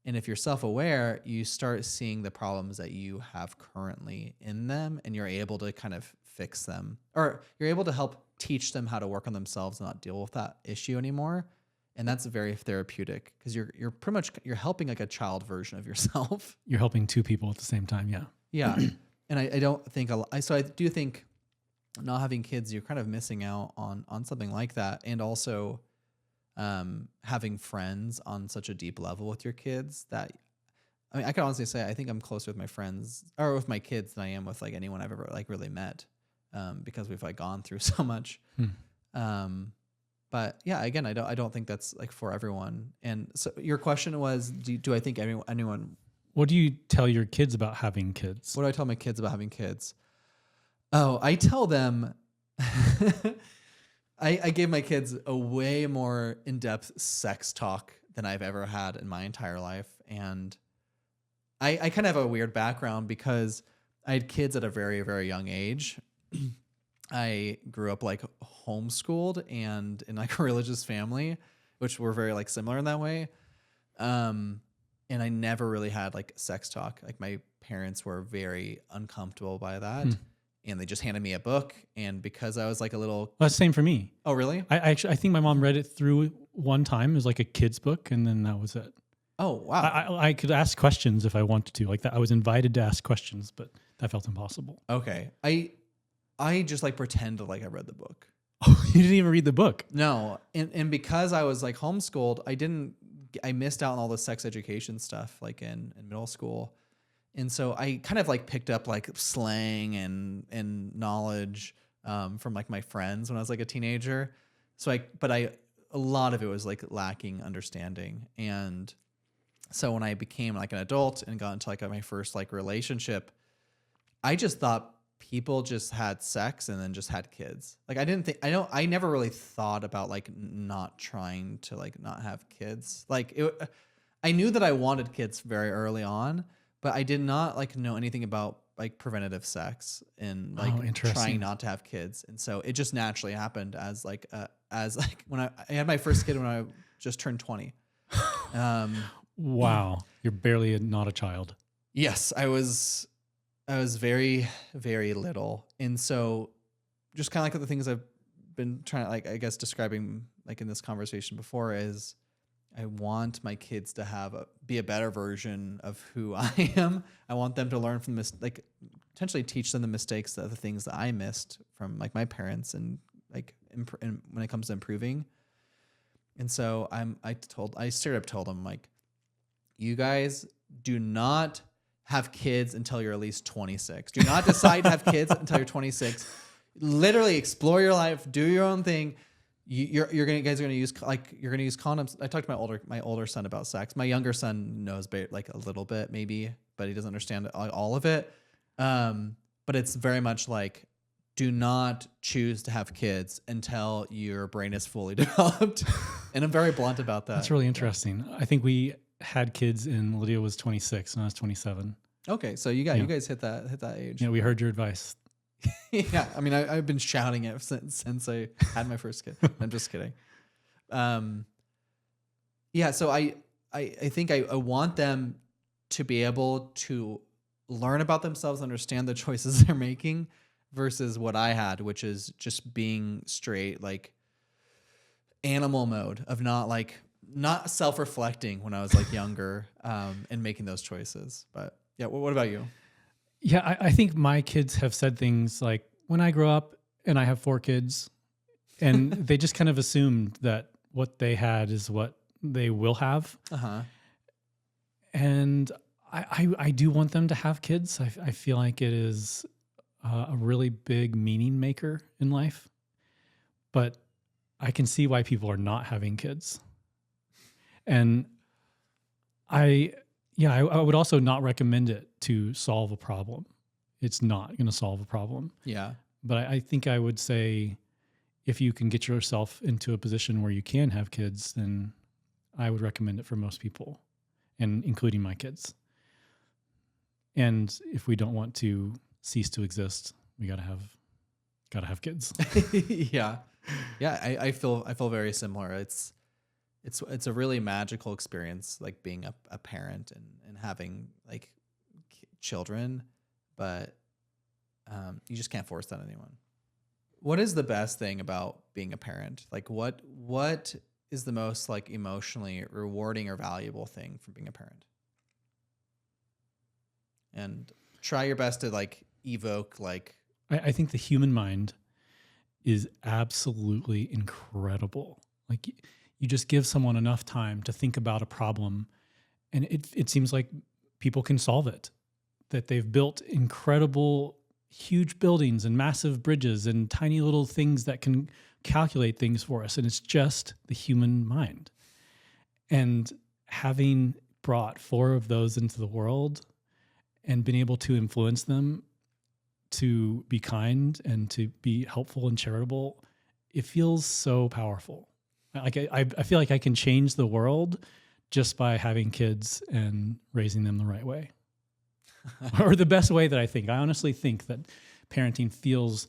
And if you're self-aware, you start seeing the problems that you have currently in them, and you're able to kind of fix them, or you're able to help teach them how to work on themselves and not deal with that issue anymore. And that's very therapeutic, because you're pretty much helping like a child version of yourself. You're helping two people at the same time. Yeah. Yeah. And I don't think so I do think not having kids, you're kind of missing out on something like that. And also having friends on such a deep level with your kids that, I mean, I can honestly say I think I'm closer with my friends or with my kids than I am with like anyone I've ever like really met, because we've like gone through so much. But yeah, again, I don't think that's like for everyone. And so your question was, do I think anyone? What do you tell your kids about having kids? What do I tell my kids about having kids? Oh, I tell them. I gave my kids a way more in-depth sex talk than I've ever had in my entire life. And I kind of have a weird background because I had kids at a very, very young age. I grew up like homeschooled and in like a religious family, which were very like similar in that way. And I never really had like sex talk. Like my parents were very uncomfortable by that. And they just handed me a book. And because I was like a little... Well, that's the same for me. Oh, really? I think my mom read it through one time. It was like a kid's book, and then that was it. Oh, wow. I could ask questions if I wanted to. Like that, I was invited to ask questions, but that felt impossible. Okay. I just like pretended like I read the book. Oh, you didn't even read the book? No. And because I was like homeschooled, I missed out on all the sex education stuff like in middle school. And so I kind of like picked up like slang and knowledge from like my friends when I was like a teenager. So a lot of it was like lacking understanding. And so when I became like an adult and got into like my first like relationship, I just thought people just had sex and then just had kids. Like I never really thought about like not trying to like not have kids. Like I knew that I wanted kids very early on, but I did not like know anything about like preventative sex and like trying not to have kids. And so it just naturally happened as when I had my first kid when I just turned 20. Wow. You're barely not a child. Yes, I was very, very little. And so just kind of like the things I've been trying to like, I guess describing like in this conversation before is I want my kids to be a better version of who I am. I want them to learn from like potentially teach them the mistakes, the things that I missed from like my parents and like and when it comes to improving. And so I straight up told them like, you guys do not have kids until you're at least 26. Do not decide to have kids until you're 26. Literally explore your life, do your own thing. You guys are gonna use condoms. I talked to my older son about sex. My younger son knows like a little bit maybe, but he doesn't understand all of it. But it's very much like, do not choose to have kids until your brain is fully developed. And I'm very blunt about that. That's really interesting. I think we had kids and Lydia was 26 and I was 27. Okay, so you guys hit that age. Yeah, we heard your advice. Yeah, I mean, I've been shouting it since I had my first kid. I'm just kidding. Yeah, so I think I want them to be able to learn about themselves, understand the choices they're making versus what I had, which is just being straight, like animal mode of not self-reflecting when I was like younger and making those choices. But yeah, what about you? Yeah, I think my kids have said things like, when I grow up and I have 4 kids, and they just kind of assumed that what they had is what they will have. Uh-huh. And I do want them to have kids. I feel like it is a really big meaning maker in life. But I can see why people are not having kids. And I would also not recommend it to solve a problem. It's not going to solve a problem. Yeah. But I think I would say if you can get yourself into a position where you can have kids, then I would recommend it for most people, and including my kids. And if we don't want to cease to exist, we gotta have kids. Yeah. Yeah. I feel very similar. It's a really magical experience, like being a parent and having like children, but you just can't force that on anyone. What is the best thing about being a parent? Like what is the most like emotionally rewarding or valuable thing from being a parent? And try your best to like evoke like. I think the human mind is absolutely incredible. Like you just give someone enough time to think about a problem, and it seems like people can solve it. That they've built incredible, huge buildings and massive bridges and tiny little things that can calculate things for us. And it's just the human mind. And having brought 4 of those into the world and been able to influence them to be kind and to be helpful and charitable, it feels so powerful. Like I feel like I can change the world just by having kids and raising them the right way. Or the best way that I think. I honestly think that parenting feels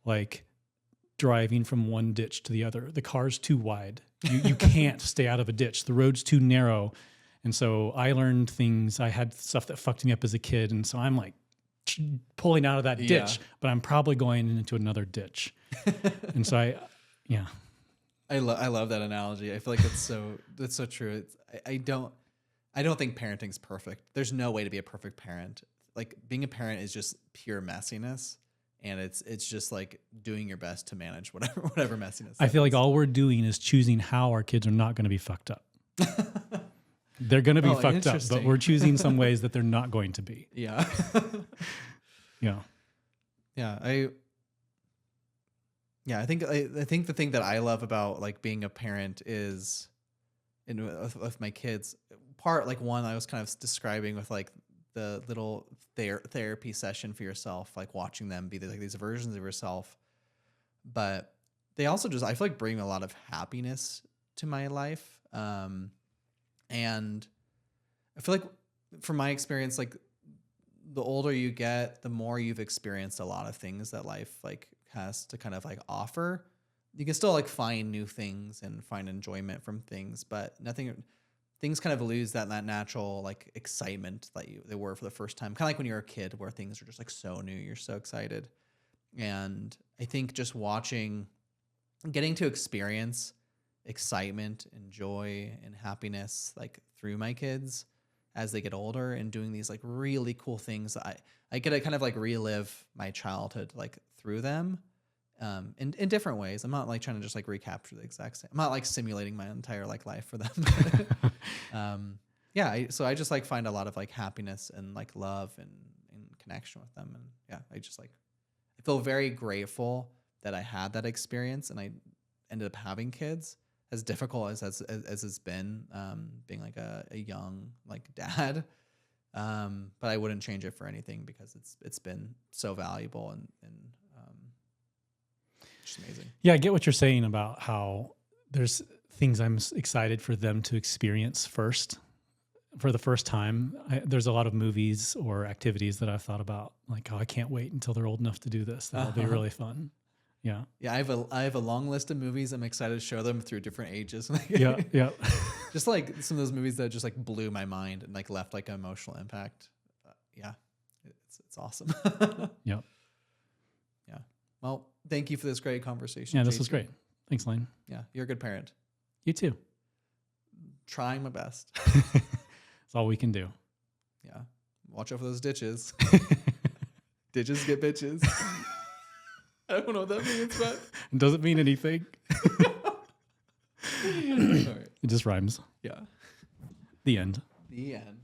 like driving from one ditch to the other. The car's too wide. You can't stay out of a ditch. The road's too narrow. And so I learned things. I had stuff that fucked me up as a kid. And so I'm like pulling out of that ditch, but I'm probably going into another ditch. And so I love that analogy. I feel like that's so true. I don't think parenting's perfect. There's no way to be a perfect parent. Like being a parent is just pure messiness. And it's just like doing your best to manage whatever messiness. I feel like all we're doing is choosing how our kids are not going to be fucked up. They're going to be fucked up, but we're choosing some ways that they're not going to be. Yeah. Yeah. Yeah. I think the thing that I love about like being a parent is with my kids, one I was kind of describing with like the little therapy session for yourself, like watching them be like these versions of yourself. But they also I feel like bring a lot of happiness to my life. And I feel like from my experience, like the older you get, the more you've experienced a lot of things that life like has to kind of like offer. You can still like find new things and find enjoyment from things, but things kind of lose that natural like excitement that they were for the first time. Kind of like when you're a kid where things are just like so new, you're so excited. And I think just getting to experience excitement and joy and happiness like through my kids as they get older and doing these like really cool things. I get to kind of like relive my childhood like through them in different ways. I'm not like trying to just like recapture the exact same. I'm not like simulating my entire like life for them. So I just like find a lot of like happiness and like love and connection with them. And yeah, I feel very grateful that I had that experience and I ended up having kids. As difficult as it's been, being like a young like dad, but I wouldn't change it for anything because it's been so valuable and just amazing. Yeah, I get what you're saying about how there's things I'm excited for them to experience first for the first time. There's a lot of movies or activities that I've thought about, like, oh, I can't wait until they're old enough to do this. That'll be really fun. Yeah. Yeah, I have a long list of movies I'm excited to show them through different ages. Yeah. Just like some of those movies that just like blew my mind and like left like an emotional impact. It's awesome. Yep. Yeah. Well, thank you for this great conversation. Yeah, this was great. Thanks, Lane. Yeah, you're a good parent. You too. Trying my best. That's all we can do. Yeah. Watch out for those ditches. Ditches get bitches. I don't know what that means, but it doesn't mean anything. All right. It just rhymes. Yeah. The end. The end.